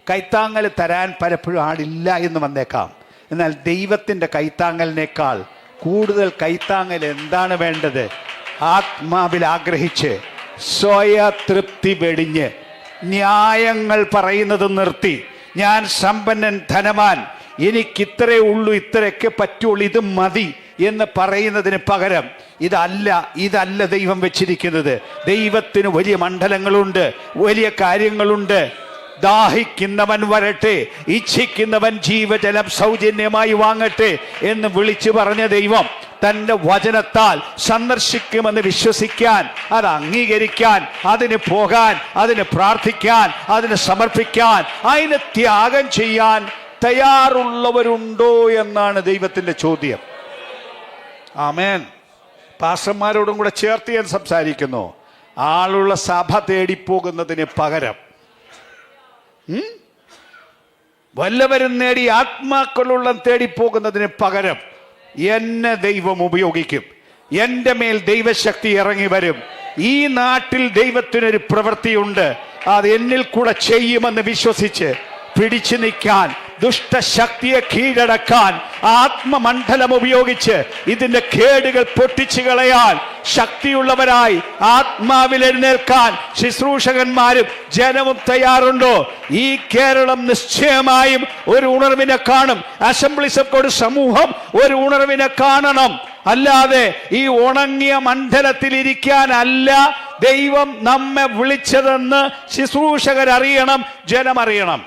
[SPEAKER 1] കൈത്താങ്ങൽ തരാൻ പലപ്പോഴും ആളില്ല എന്ന് വന്നേക്കാം. എന്നാൽ ദൈവത്തിൻ്റെ കൈത്താങ്ങലിനേക്കാൾ കൂടുതൽ കൈത്താങ്ങൽ എന്താണ് വേണ്ടത്? ആത്മാവിൽ ആഗ്രഹിച്ച് സ്വയതൃപ്തി വെടിഞ്ഞ് ന്യായങ്ങൾ പറയുന്നത് നിർത്തി, ഞാൻ സമ്പന്നൻ, ധനവാൻ, എനിക്കിത്രേ ഉള്ളൂ, ഇത്രയൊക്കെ പറ്റുള്ളൂ, ഇത് മതി എന്ന് പറയുന്നതിന് പകരം ഇതല്ല ദൈവം വെച്ചിരിക്കുന്നത്. ദൈവത്തിന് വലിയ മണ്ഡലങ്ങളുണ്ട്, വലിയ കാര്യങ്ങളുണ്ട്. ദാഹിക്കുന്നവൻ വരട്ടെ, ഇച്ഛിക്കുന്നവൻ ജീവജലം സൗജന്യമായി വാങ്ങട്ടെ എന്ന് വിളിച്ചു പറഞ്ഞ ദൈവം തൻ്റെ വചനത്താൽ സന്ദർശിക്കുമെന്ന് വിശ്വസിക്കാൻ, അത് അംഗീകരിക്കാൻ, അതിന് പോകാൻ, അതിന് പ്രാർത്ഥിക്കാൻ, അതിന് സമർപ്പിക്കാൻ, അതിന് ത്യാഗം ചെയ്യാൻ തയ്യാറുള്ളവരുണ്ടോ എന്നാണ് ദൈവത്തിൻ്റെ ചോദ്യം. ആമേൻ. പാസ്റ്റർമാരോടും കൂടെ ചേർത്ത് ഞാൻ സംസാരിക്കുന്നു. ആളുള്ള സഭ തേടിപ്പോകുന്നതിന് പകരം വല്ലവരും നേടി ആത്മാക്കളുള്ള തേടിപ്പോകുന്നതിന് പകരം, എന്നെ ദൈവം ഉപയോഗിക്കും, എൻ്റെ മേൽ ദൈവശക്തി ഇറങ്ങി വരും, ഈ നാട്ടിൽ ദൈവത്തിനൊരു പ്രവൃത്തിയുണ്ട്, അത് എന്നിൽ കൂടെ ചെയ്യുമെന്ന് വിശ്വസിച്ച് പിടിച്ചു നിൽക്കാൻ, ദുഷ്ടശക്തിയെ കീഴടക്കാൻ, ആത്മമണ്ഡലം ഉപയോഗിച്ച് ഇതിന്റെ കേടുകൾ പൊട്ടിച്ചു കളയാൻ ശക്തിയുള്ളവരായി ആത്മാവിൽ എഴുന്നേൽക്കാൻ ശുശ്രൂഷകന്മാരും ജനവും തയ്യാറുണ്ടോ? ഈ കേരളം നിശ്ചയമായും ഒരു ഉണർവിനെ കാണും. അസംബ്ലീസ് ഓഫ് ഗോഡ് സമൂഹം ഒരു ഉണർവിനെ കാണണം. അല്ലാതെ ഈ ഉണങ്ങിയ മണ്ഡലത്തിൽ ഇരിക്കാനല്ല ദൈവം നമ്മെ വിളിച്ചതെന്ന് ശുശ്രൂഷകരറിയണം, ജനമറിയണം.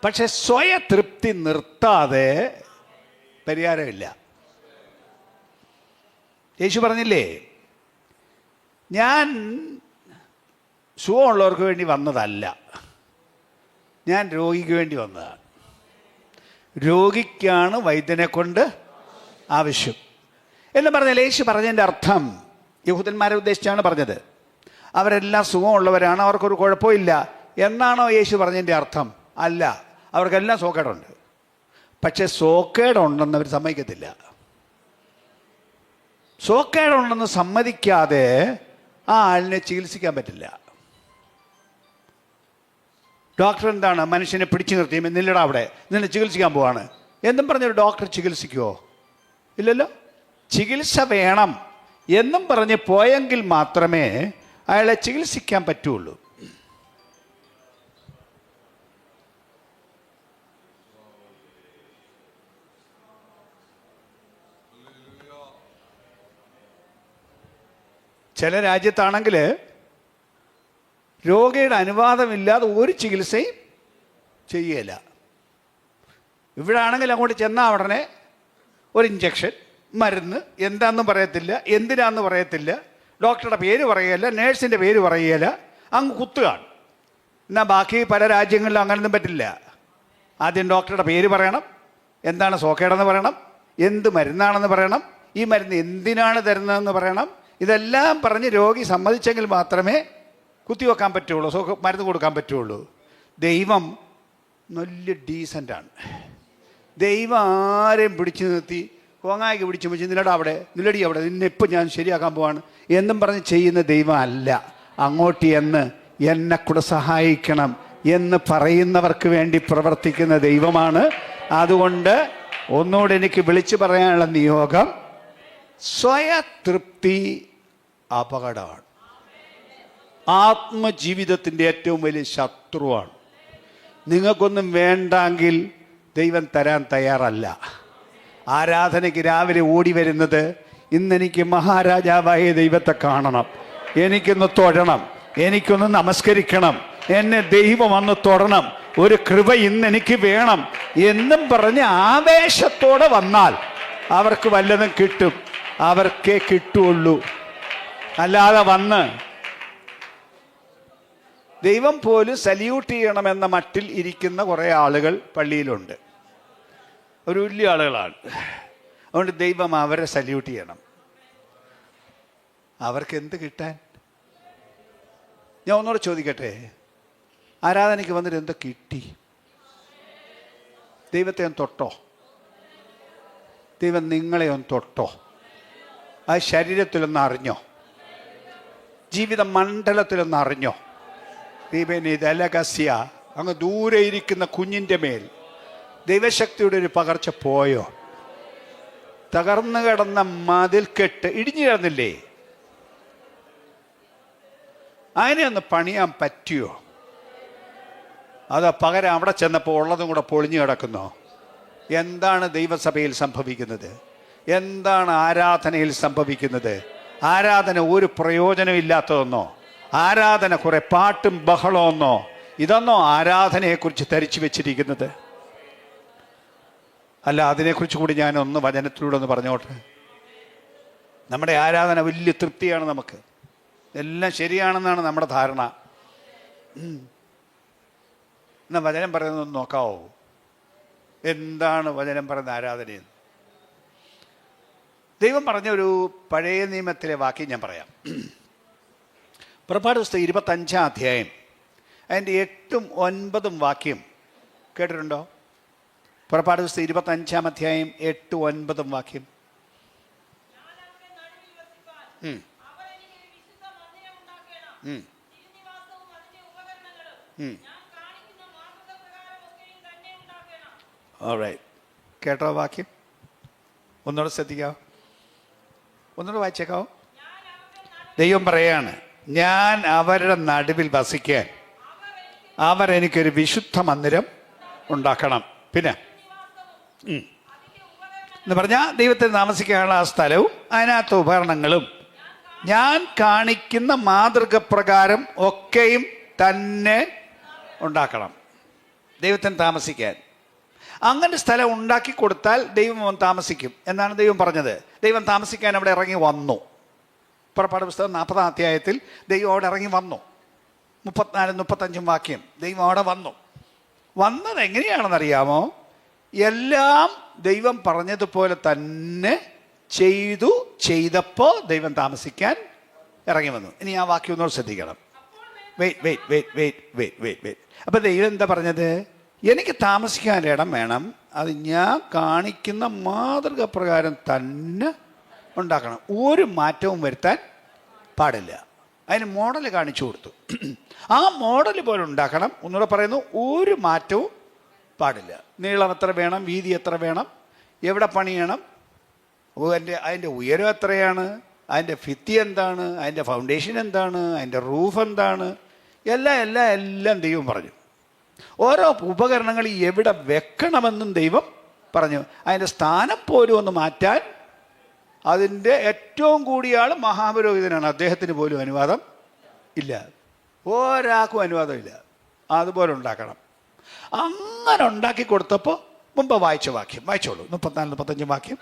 [SPEAKER 1] പക്ഷെ സ്വയതൃപ്തി നിർത്താതെ പരിഹാരമില്ല. യേശു പറഞ്ഞില്ലേ, ഞാൻ സുഖമുള്ളവർക്ക് വേണ്ടി വന്നതല്ല, ഞാൻ രോഗിക്ക് വേണ്ടി വന്നതാണ്. രോഗിക്കാണ് വൈദ്യനെ കൊണ്ട് ആവശ്യം എന്ന് പറഞ്ഞാൽ, യേശു പറഞ്ഞതിൻ്റെ അർത്ഥം യഹൂദന്മാരെ ഉദ്ദേശിച്ചാണ് പറഞ്ഞത്. അവരെല്ലാം സുഖമുള്ളവരാണ്, അവർക്കൊരു കുഴപ്പമില്ല എന്നാണോ യേശു പറഞ്ഞതിൻ്റെ അർത്ഥം? അല്ല, അവർക്കെല്ലാം സോക്കേടുണ്ട്. പക്ഷെ സോക്കേടുണ്ടെന്ന് അവർ സമ്മതിക്കത്തില്ല. സോക്കേടുണ്ടെന്ന് സമ്മതിക്കാതെ ആ ആളിനെ ചികിത്സിക്കാൻ പറ്റില്ല. ഡോക്ടർ എന്താണ്, മനുഷ്യനെ പിടിച്ചു നിർത്തി നില്ലടാ അവിടെ, നിന്നെ ചികിത്സിക്കാൻ പോവാണ് എന്നും പറഞ്ഞൊരു ഡോക്ടർ ചികിത്സിക്കുമോ? ഇല്ലല്ലോ. ചികിത്സ വേണം എന്നും പറഞ്ഞ് പോയെങ്കിൽ മാത്രമേ അയാളെ ചികിത്സിക്കാൻ പറ്റുള്ളൂ. ചില രാജ്യത്താണെങ്കിൽ രോഗിയുടെ അനുവാദമില്ലാതെ ഒരു ചികിത്സയും ചെയ്യല. ഇവിടെ ആണെങ്കിൽ അങ്ങോട്ട് ചെന്നാൽ ഉടനെ ഒരു ഇഞ്ചക്ഷൻ, മരുന്ന്, എന്താണെന്നും പറയത്തില്ല, എന്തിനാന്ന് പറയത്തില്ല, ഡോക്ടറുടെ പേര് പറയുകയില്ല, നേഴ്സിൻ്റെ പേര് പറയുകയില്ല, അങ്ങ് കുത്തുകയാണ്. എന്നാൽ ബാക്കി പല രാജ്യങ്ങളിലും അങ്ങനൊന്നും പറ്റില്ല. ആദ്യം ഡോക്ടറുടെ പേര് പറയണം, എന്താണ് സോക്കേടെന്ന് പറയണം, എന്ത് മരുന്നാണെന്ന് പറയണം, ഈ മരുന്ന് എന്തിനാണ് തരുന്നതെന്ന് പറയണം. ഇതെല്ലാം പറഞ്ഞ് രോഗി സമ്മതിച്ചെങ്കിൽ മാത്രമേ കുത്തിവെക്കാൻ പറ്റുള്ളൂ, മരുന്ന് കൊടുക്കാൻ പറ്റുള്ളൂ. ദൈവം നല്ല ഡീസൻ്റാണ്. ദൈവം ആരെയും പിടിച്ചു നിർത്തി കോങ്ങായ്ക്ക് പിടിച്ചു വെച്ച് നിലട അവിടെ, നിലടി അവിടെ, നിന്നെപ്പോൾ ഞാൻ ശരിയാക്കാൻ പോവാണ് എന്നും പറഞ്ഞ് ചെയ്യുന്ന ദൈവം അല്ല. അങ്ങോട്ട് എന്ന് എന്നെ കൂടെ സഹായിക്കണം എന്ന് പറയുന്നവർക്ക് വേണ്ടി പ്രവർത്തിക്കുന്ന ദൈവമാണ്. അതുകൊണ്ട് ഒന്നുകൂടെ എനിക്ക് വിളിച്ചു പറയാനുള്ള നിയോഗം, സ്വയതൃപ്തി അപകടമാണ്. ആത്മജീവിതത്തിൻ്റെ ഏറ്റവും വലിയ ശത്രുവാണ്. നിങ്ങൾക്കൊന്നും വേണ്ടെങ്കിൽ ദൈവം തരാൻ തയ്യാറല്ല. ആരാധനയ്ക്ക് രാവിലെ ഓടി വരുന്നത്, ഇന്നെനിക്ക് മഹാരാജാവായ ദൈവത്തെ കാണണം, എനിക്കൊന്ന് തൊഴണം, എനിക്കൊന്ന് നമസ്കരിക്കണം, എന്നെ ദൈവം ഒന്ന് തൊടണം, ഒരു കൃപ ഇന്ന് എനിക്ക് വേണം എന്നും പറഞ്ഞ് ആവേശത്തോടെ വന്നാൽ അവർക്ക് വല്ലതും കിട്ടും. അവർക്കേ കിട്ടുള്ളൂ. അല്ലാതെ വന്ന് ദൈവം പോലും സല്യൂട്ട് ചെയ്യണമെന്ന മട്ടിൽ ഇരിക്കുന്ന കുറേ ആളുകൾ പള്ളിയിലുണ്ട്. ഒരു വലിയ ആളുകളാണ്. അതുകൊണ്ട് ദൈവം അവരെ സല്യൂട്ട് ചെയ്യണം. അവർക്ക് എന്ത് കിട്ടാൻ? ഞാൻ ഒന്നുകൂടെ ചോദിക്കട്ടെ, ആരാധനയ്ക്ക് വന്നിട്ട് എന്താ കിട്ടി? ദൈവത്തെ ഒന്ന് തൊട്ടോ? ദൈവം നിങ്ങളെ ഒന്ന് തൊട്ടോ? ആ ശരീരത്തിലൊന്ന് അറിഞ്ഞോ? ജീവിത മണ്ഡലത്തിലൊന്ന് അറിഞ്ഞോ? ദൈവനിതലകസ്യ അങ്ങ് ദൂരെ ഇരിക്കുന്ന കുഞ്ഞിൻ്റെ മേൽ ദൈവശക്തിയുടെ ഒരു പകർച്ച പോയോ? തകർന്നു കിടന്ന മതിൽക്കെട്ട് ഇടിഞ്ഞു കിടന്നില്ലേ? അതിനെ ഒന്ന് പണിയാൻ പറ്റിയോ? അതോ പകരം അവിടെ ചെന്നപ്പോൾ ഉള്ളതും കൂടെ പൊളിഞ്ഞു കിടക്കുന്നോ? എന്താണ് ദൈവസഭയിൽ സംഭവിക്കുന്നത്? എന്താണ് ആരാധനയിൽ സംഭവിക്കുന്നത്? ആരാധന ഒരു പ്രയോജനമില്ലാത്തതെന്നോ? ആരാധന കുറെ പാട്ടും ബഹളമെന്നോ? ഇതെന്നോ ആരാധനയെക്കുറിച്ച് ധരിച്ചു വെച്ചിരിക്കുന്നത്? അല്ല, അതിനെക്കുറിച്ച് കൂടി ഞാനൊന്ന് വചനത്തിലൂടെ ഒന്ന് പറഞ്ഞോട്ടെ. നമ്മുടെ ആരാധന വലിയ തൃപ്തിയാണ്, നമുക്ക് എല്ലാം ശരിയാണെന്നാണ് നമ്മുടെ ധാരണ. എന്നാൽ വചനം പറയുന്നതൊന്ന് നോക്കാവോ? എന്താണ് വചനം പറയുന്ന ആരാധനയെന്ന്? ദൈവം പറഞ്ഞ ഒരു പഴയ നിയമത്തിലെ വാക്യം ഞാൻ പറയാം. പുറപ്പാട് പുസ്തകം 25-ാം അധ്യായം അതിൻ്റെ 8ഉം 9ഉം വാക്യം കേട്ടിട്ടുണ്ടോ? പുറപ്പാട് പുസ്തകം 25-ാം അധ്യായം 8, 9 വാക്യം. ഓൾറൈറ്റ്, കേട്ടോ വാക്യം? ഒന്നുകൂടെ ശ്രദ്ധിക്കാവോ? ഒന്നുകൂടെ വായിച്ചേക്കാവോ? ദൈവം പറയാണ്, ഞാൻ അവരുടെ നടുവിൽ വസിക്കാൻ അവർ എനിക്കൊരു വിശുദ്ധ മന്ദിരം ഉണ്ടാക്കണം. പിന്നെ എന്ന് പറഞ്ഞാൽ ദൈവത്തിന് താമസിക്കാനുള്ള ആ സ്ഥലവും അതിനകത്ത് ഉപകരണങ്ങളും ഞാൻ കാണിക്കുന്ന മാതൃക പ്രകാരം ഒക്കെയും തന്നെ ഉണ്ടാക്കണം ദൈവത്തിന് താമസിക്കാൻ. അങ്ങനെ സ്ഥലം ഉണ്ടാക്കി കൊടുത്താൽ ദൈവം താമസിക്കും എന്നാണ് ദൈവം പറഞ്ഞത്. ദൈവം താമസിക്കാൻ അവിടെ ഇറങ്ങി വന്നു. പുറപ്പാട് പുസ്തകം 40-ാം അധ്യായത്തിൽ ദൈവം അവിടെ ഇറങ്ങി വന്നു. 34-35 വാക്യം. ദൈവം അവിടെ വന്നത് എങ്ങനെയാണെന്നറിയാമോ? എല്ലാം ദൈവം പറഞ്ഞതുപോലെ തന്നെ ചെയ്തപ്പോൾ ദൈവം താമസിക്കാൻ ഇറങ്ങി വന്നു. ഇനി ആ വാക്യം ഒന്നുകൂടെ ശ്രദ്ധിക്കണം. വെയിറ്റ്. അപ്പം ദൈവം എന്താ പറഞ്ഞത്? എനിക്ക് താമസിക്കാൻ ഇടം വേണം, അത് ഞാൻ കാണിക്കുന്ന മാതൃക പ്രകാരം തന്നെ ഉണ്ടാക്കണം, ഒരു മാറ്റവും വരുത്താൻ പാടില്ല. അതിന് മോഡൽ കാണിച്ചു കൊടുത്തു. ആ മോഡൽ പോലെ ഉണ്ടാക്കണം. ഒന്നുകൂടെ പറയുന്നു, ഒരു മാറ്റവും പാടില്ല. നീളം എത്ര വേണം, വീതി എത്ര വേണം, എവിടെ പണിയണം, അതിൻ്റെ ഉയരം എത്രയാണ്, അതിൻ്റെ ഭിത്തി എന്താണ്, അതിൻ്റെ ഫൗണ്ടേഷൻ എന്താണ്, അതിൻ്റെ റൂഫ് എന്താണ്, എല്ലാം ദൈവം പറഞ്ഞു. ഓരോ ഉപകരണങ്ങൾ എവിടെ വെക്കണമെന്നും ദൈവം പറഞ്ഞു. അതിൻ്റെ സ്ഥാനം പോലും ഒന്ന് മാറ്റാൻ അതിൻ്റെ ഏറ്റവും കൂടിയ ആൾ മഹാപുരോഹിതനാണ്. അദ്ദേഹത്തിന് പോലും അനുവാദം ഇല്ല, ഒരാൾക്കും അനുവാദമില്ല. അതുപോലെ ഉണ്ടാക്കണം. അങ്ങനെ ഉണ്ടാക്കി കൊടുത്തപ്പോൾ മുമ്പ് വായിച്ച വാക്യം വായിച്ചോളൂ, 34-35 വാക്യം.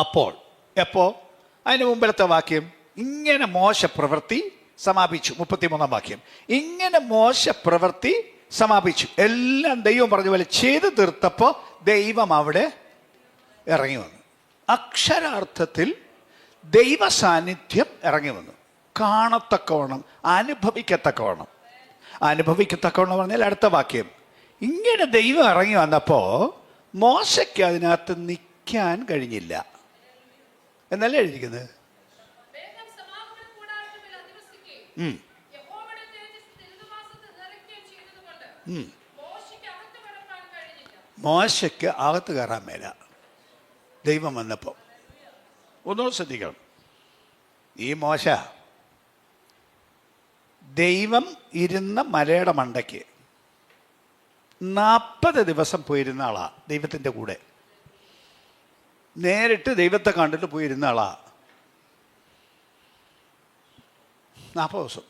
[SPEAKER 1] അപ്പോൾ എപ്പോ? അതിന് മുമ്പിലത്തെ വാക്യം, ഇങ്ങനെ മോശ പ്രവൃത്തി സമാപിച്ചു. 33-ാം വാക്യം. ഇങ്ങനെ മോശ പ്രവൃത്തി സമാപിച്ചു. എല്ലാം ദൈവം പറഞ്ഞ പോലെ ചെയ്തു തീർത്തപ്പോൾ ദൈവം അവിടെ ഇറങ്ങി വന്നു. അക്ഷരാർത്ഥത്തിൽ ദൈവ സാന്നിധ്യം ഇറങ്ങി വന്നു. കാണത്തക്കവണ്ണം, അനുഭവിക്കത്തക്കവണ്ണം പറഞ്ഞാൽ അടുത്ത വാക്യം, ഇങ്ങനെ ദൈവം ഇറങ്ങി വന്നപ്പോൾ മോശയ്ക്ക് അതിനകത്ത് നിൽക്കാൻ കഴിഞ്ഞില്ല എന്നല്ലേ എഴുതിയിരിക്കുന്നത്. മോശയ്ക്ക് അകത്ത് കയറാൻ മേല ദൈവം വന്നപ്പോൾ. ഒന്നുകൂടെ ശ്രദ്ധിക്കണം. ഈ മോശ ദൈവം ഇരുന്ന മലയുടെ മണ്ടയ്ക്ക് 40 ദിവസം പോയിരുന്ന ആളാ. ദൈവത്തിൻ്റെ കൂടെ നേരിട്ട് ദൈവത്തെ കണ്ടിട്ട് പോയിരുന്ന ആളാ. 40 ദിവസം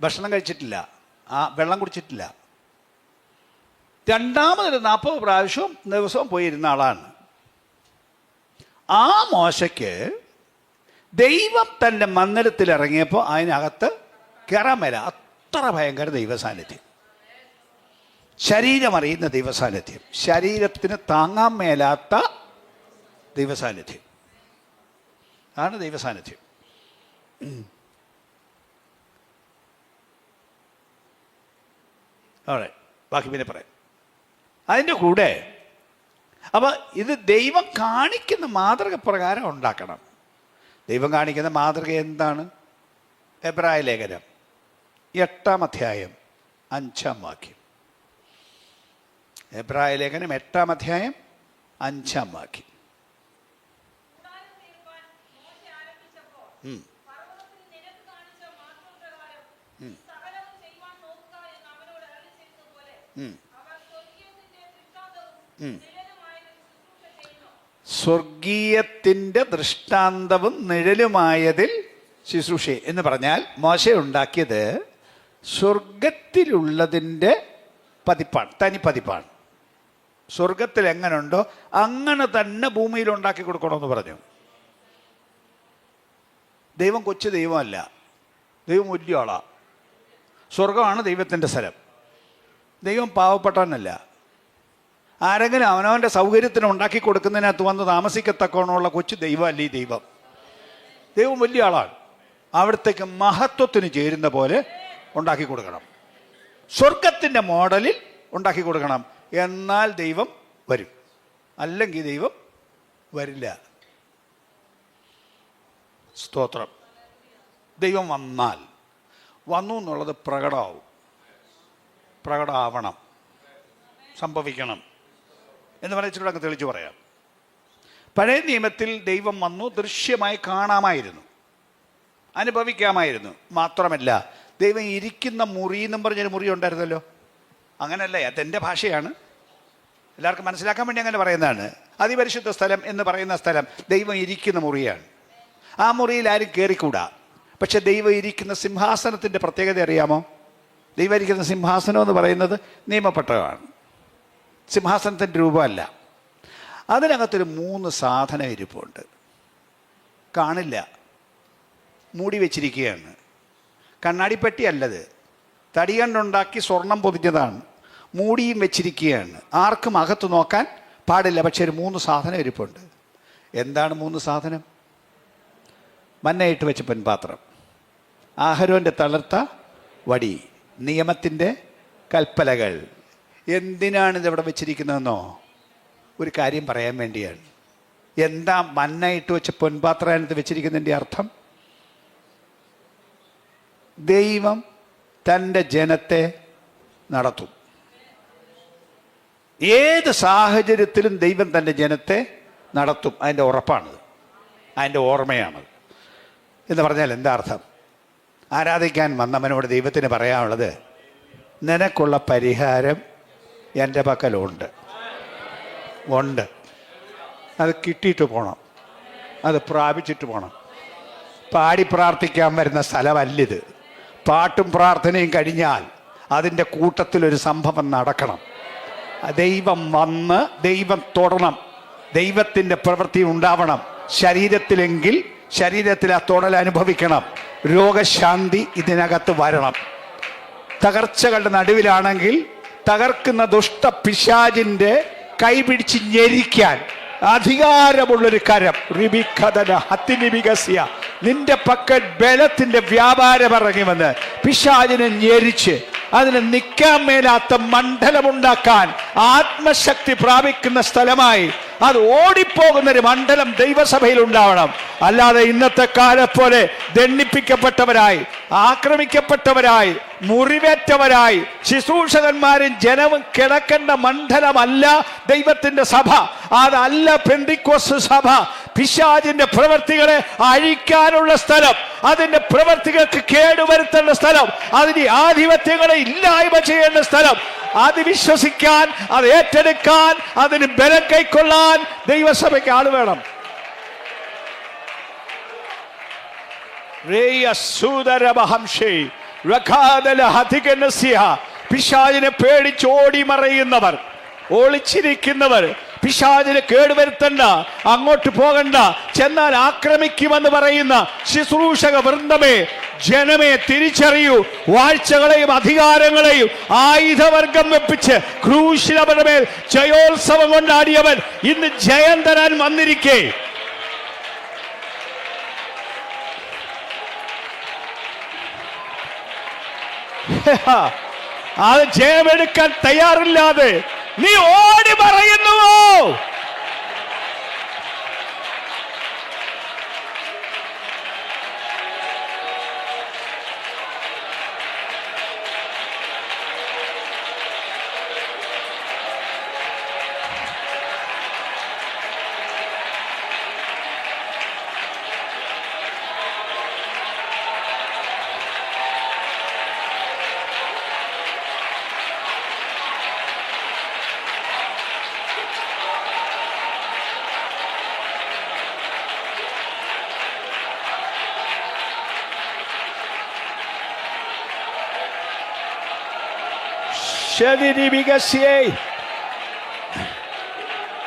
[SPEAKER 1] ഭക്ഷണം കഴിച്ചിട്ടില്ല, വെള്ളം കുടിച്ചിട്ടില്ല. രണ്ടാമതൊരു 40 ദിവസവും പോയിരുന്ന ആളാണ്. ആ മോശയ്ക്ക് ദൈവം തൻ്റെ മന്ദിരത്തിൽ ഇറങ്ങിയപ്പോൾ അതിനകത്ത് കയറാൻ മേല. അത്ര ഭയങ്കര ദൈവസാന്നിധ്യം, ശരീരം അറിയുന്ന ദൈവസാന്നിധ്യം, ശരീരത്തിന് താങ്ങാൻ മേലാത്ത ദൈവസാന്നിധ്യം ആണ് ദൈവസാന്നിധ്യം. അവിടെ ബാക്കി പിന്നെ പറയാം. അതിൻ്റെ കൂടെ അപ്പോൾ ഇത് ദൈവം കാണിക്കുന്ന മാതൃക പ്രകാരം ഉണ്ടാക്കണം. ദൈവം കാണിക്കുന്ന മാതൃക എന്താണ്? എബ്രായ ലേഖനം 8-ാം അധ്യായം 5-ാം വാക്യം. എബ്രായ ലേഖനം 8-ാം അധ്യായം 5-ാം വാക്യം. സ്വർഗീയത്തിൻ്റെ ദൃഷ്ടാന്തവും നിഴലുമായതിൽ ശുശ്രൂഷ എന്ന് പറഞ്ഞാൽ മോശ ഉണ്ടാക്കിയത് സ്വർഗത്തിലുള്ളതിൻ്റെ പതിപ്പാണ്, തനിപ്പതിപ്പാണ്. സ്വർഗത്തിൽ എങ്ങനെയുണ്ടോ അങ്ങനെ തന്നെ ഭൂമിയിൽ ഉണ്ടാക്കി കൊടുക്കണമെന്ന് പറഞ്ഞു. ദൈവം കൊച്ചു ദൈവമല്ല, ദൈവം വലിയ ആളാണ്. സ്വർഗമാണ് ദൈവത്തിൻ്റെ സ്ഥലം. ദൈവം പാവപ്പെട്ടവനല്ല. ആരെങ്കിലും അവനവൻ്റെ സൗകര്യത്തിന് ഉണ്ടാക്കി കൊടുക്കുന്നതിനകത്ത് വന്ന് താമസിക്കത്തക്കോണമുള്ള കൊച്ചു ദൈവമല്ല ഈ ദൈവം. ദൈവം വലിയ ആളാണ്. അവിടത്തേക്ക് മഹത്വത്തിന് ചേരുന്ന പോലെ ഉണ്ടാക്കി കൊടുക്കണം. സ്വർഗത്തിൻ്റെ മോഡലിൽ ഉണ്ടാക്കി കൊടുക്കണം. എന്നാൽ ദൈവം വരും. അല്ലെങ്കിൽ ദൈവം വരില്ല. സ്തോത്രം. ദൈവം വന്നു എന്നുള്ളത് പ്രകടമാവണം, സംഭവിക്കണം എന്ന് പറഞ്ഞിട്ട് അങ്ങ് തെളിച്ചു പറയാം. പഴയ നിയമത്തിൽ ദൈവം വന്നു, ദൃശ്യമായി കാണാമായിരുന്നു, അനുഭവിക്കാമായിരുന്നു. മാത്രമല്ല ദൈവം ഇരിക്കുന്ന മുറി എന്നും പറഞ്ഞൊരു മുറി ഉണ്ടായിരുന്നല്ലോ. അങ്ങനല്ല, അതെൻ്റെ ഭാഷയാണ്, എല്ലാവർക്കും മനസ്സിലാക്കാൻ വേണ്ടി അങ്ങനെ പറയുന്നതാണ്. അതിപരിശുദ്ധ സ്ഥലം എന്ന് പറയുന്ന സ്ഥലം ദൈവം ഇരിക്കുന്ന മുറിയാണ്. ആ മുറിയിൽ ആരും കയറിക്കൂടാ. പക്ഷെ ദൈവം ഇരിക്കുന്ന സിംഹാസനത്തിൻ്റെ പ്രത്യേകത അറിയാമോ? ദൈവം ഇരിക്കുന്ന സിംഹാസനം എന്ന് പറയുന്നത് നിയമപ്പെട്ടതാണ്, സിംഹാസനത്തിൻ്റെ രൂപമല്ല. അതിനകത്തൊരു 3 സാധനം ഇരിപ്പുണ്ട്. കാണില്ല, മൂടി വെച്ചിരിക്കുകയാണ്. കണ്ണാടിപ്പെട്ടിയല്ലത്, തടി കൊണ്ടുണ്ടാക്കി സ്വർണം പൊതിഞ്ഞതാണ്. മൂടിയും വെച്ചിരിക്കുകയാണ്, ആർക്കും അകത്ത് നോക്കാൻ പാടില്ല. പക്ഷെ ഒരു 3 സാധനം ഇരിപ്പുണ്ട്. എന്താണ് 3 സാധനം? മന്നയിട്ട് വെച്ച പൊൻപാത്രം, ആഹരോൻ്റെ തളർത്ത വടി, നിയമത്തിൻ്റെ കൽപ്പലകൾ. എന്തിനാണ് ഇതവിടെ വെച്ചിരിക്കുന്നതെന്നോ? ഒരു കാര്യം പറയാൻ വേണ്ടിയാണ്. എന്താ മന്നയിട്ട് വെച്ച പൊൻപാത്രത്തിനകത്ത് വെച്ചിരിക്കുന്നതിൻ്റെ അർത്ഥം? ദൈവം തൻ്റെ ജനത്തെ നടത്തും. ഏത് സാഹചര്യത്തിലും ദൈവം തൻ്റെ ജനത്തെ നടത്തും. അതിൻ്റെ ഉറപ്പാണത്, അതിൻ്റെ ഓർമ്മയാണത്. എന്ന് പറഞ്ഞാൽ എന്താ അർത്ഥം? ആരാധിക്കാൻ വന്നവനോട് ദൈവത്തിന് പറയാനുള്ളത്, നിനക്കുള്ള പരിഹാരം എൻ്റെ പക്കലുണ്ട്. അത് കിട്ടിയിട്ട് പോകണം, അത് പ്രാപിച്ചിട്ട് പോകണം. പാടി പ്രാർത്ഥിക്കാൻ വരുന്ന സ്ഥലമല്ലിത്. പാട്ടും പ്രാർത്ഥനയും കഴിഞ്ഞാൽ അതിൻ്റെ കൂട്ടത്തിലൊരു സംഭവം നടക്കണം. ദൈവം വന്ന് ദൈവം തൊടണം, ദൈവത്തിൻ്റെ പ്രവൃത്തി ഉണ്ടാവണം. ശരീരത്തിലെങ്കിൽ ശരീരത്തിൽ ആ തൊടൽ അനുഭവിക്കണം. രോഗശാന്തി ഇതിനകത്ത് വരണം. തകർച്ചകളുടെ നടുവിലാണെങ്കിൽ തകർക്കുന്ന ദുഷ്ട പിശാചിൻ്റെ കൈപിടിച്ച് ഞെരിക്കാൻ അധികാരമുള്ളൊരു കരം, നിന്റെ പക്കൽ ബലത്തിന്റെ വ്യാപാരം ഇറങ്ങി വന്ന് പിശാചിനെ ഞെരിച്ച് അതിന് നിൽക്കാൻ മേലാത്ത മണ്ഡലമുണ്ടാക്കാൻ ആത്മശക്തി പ്രാപിക്കുന്ന സ്ഥലമായി അത് ഓടിപ്പോകുന്നൊരു മണ്ഡലം ദൈവസഭയിൽ ഉണ്ടാവണം. അല്ലാതെ ഇന്നത്തെ കാലം പോലെ ദണ്ഡിപ്പിക്കപ്പെട്ടവരായി, ആക്രമിക്കപ്പെട്ടവരായി, മുറിവേറ്റവരായി ശുശ്രൂഷകന്മാരും ജനവും കിടക്കേണ്ട മണ്ഡലമല്ല ദൈവത്തിന്റെ സഭ. അതല്ല പെന്തിക്കോസ്ത് സഭ. പിശാചിന്റെ പ്രവൃത്തികളെ അഴിക്കാനുള്ള സ്ഥലം, അതിന്റെ പ്രവൃത്തികൾക്ക് കേടുവരുത്തേണ്ട സ്ഥലം, അതിന്റെ ആധിപത്യങ്ങളെ ഇല്ലായ്മ ചെയ്യേണ്ട സ്ഥലം. അത് വിശ്വസിക്കാൻ, അത് ഏറ്റെടുക്കാൻ, അതിന് ബലം കൈക്കൊള്ളാൻ ദൈവസഭയ്ക്ക് ആള് വേണം. പിശാചിനെ പേടിച്ച് ഓടി മറയുന്നവർ, ഒളിച്ചിരിക്കുന്നവർ, പിശാചിനെ കേടുവരുത്തണ്ട, അങ്ങോട്ട് പോകണ്ട, ചെന്നാൽ ആക്രമിക്കുമെന്ന് പറയുന്ന ശുശ്രൂഷക വൃന്ദമേ, ജനമേ, തിരിച്ചറിയൂ. വാഴ്ചകളെയും അധികാരങ്ങളെയും ആയുധവർഗം വെപ്പിച്ച് ക്രൂശിലവരുടെ മേൽ ജയോത്സവം കൊണ്ടാടിയവൻ ഇന്ന് ജയം തരാൻ വന്നിരിക്കേ. അത് ജയമെടുക്കാൻ തയ്യാറില്ലാതെ നീ ഓടി പറയുന്നുവോ?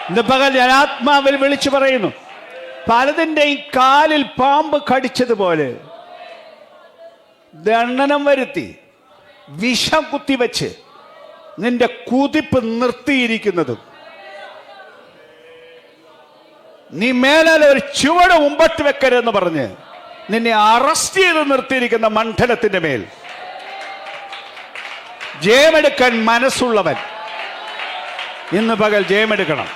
[SPEAKER 1] ഇന്ന് പകൽ ഞാൻ ആത്മാവിൽ വിളിച്ചു പറയുന്നു, പലതിൻ്റെയും കാലിൽ പാമ്പ് കടിച്ചതുപോലെ ദണ്ഡനം വരുത്തി വിഷം കുത്തിവെച്ച് നിന്റെ കുതിപ്പ് നിർത്തിയിരിക്കുന്നതും, നീ മേലാൽ ഒരു ചുവട് മുമ്പട്ട് വെക്കരുതെന്ന് പറഞ്ഞ് നിന്നെ അറസ്റ്റ് ചെയ്ത് നിർത്തിയിരിക്കുന്ന മണ്ഡലത്തിന്റെ മേൽ ജയമെടുക്കാൻ മനസ്സുള്ളവൻ ഇന്ന് പകൽ ജയമെടുക്കണം.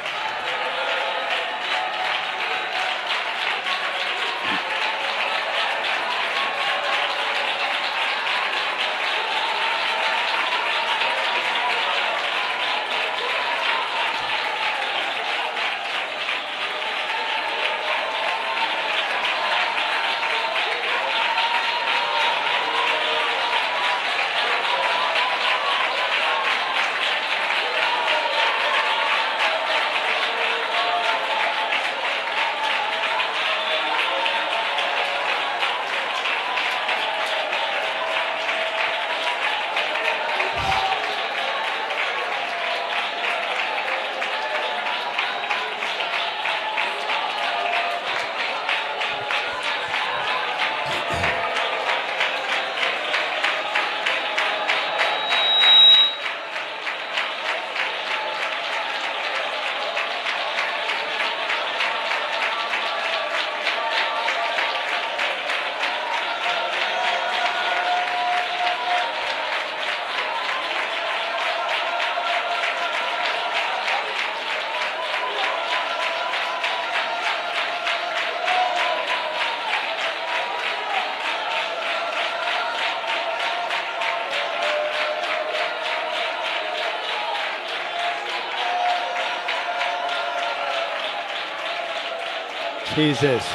[SPEAKER 2] Jesus.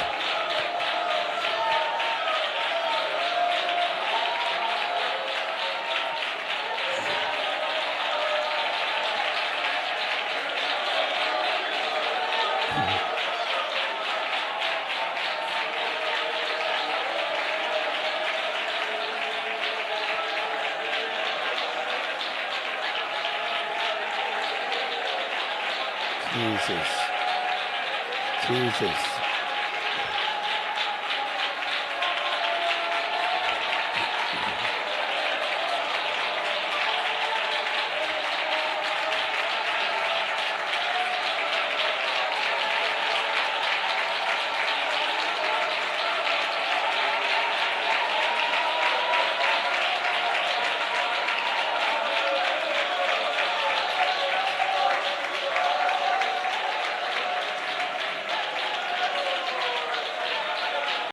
[SPEAKER 2] Jesus. Jesus.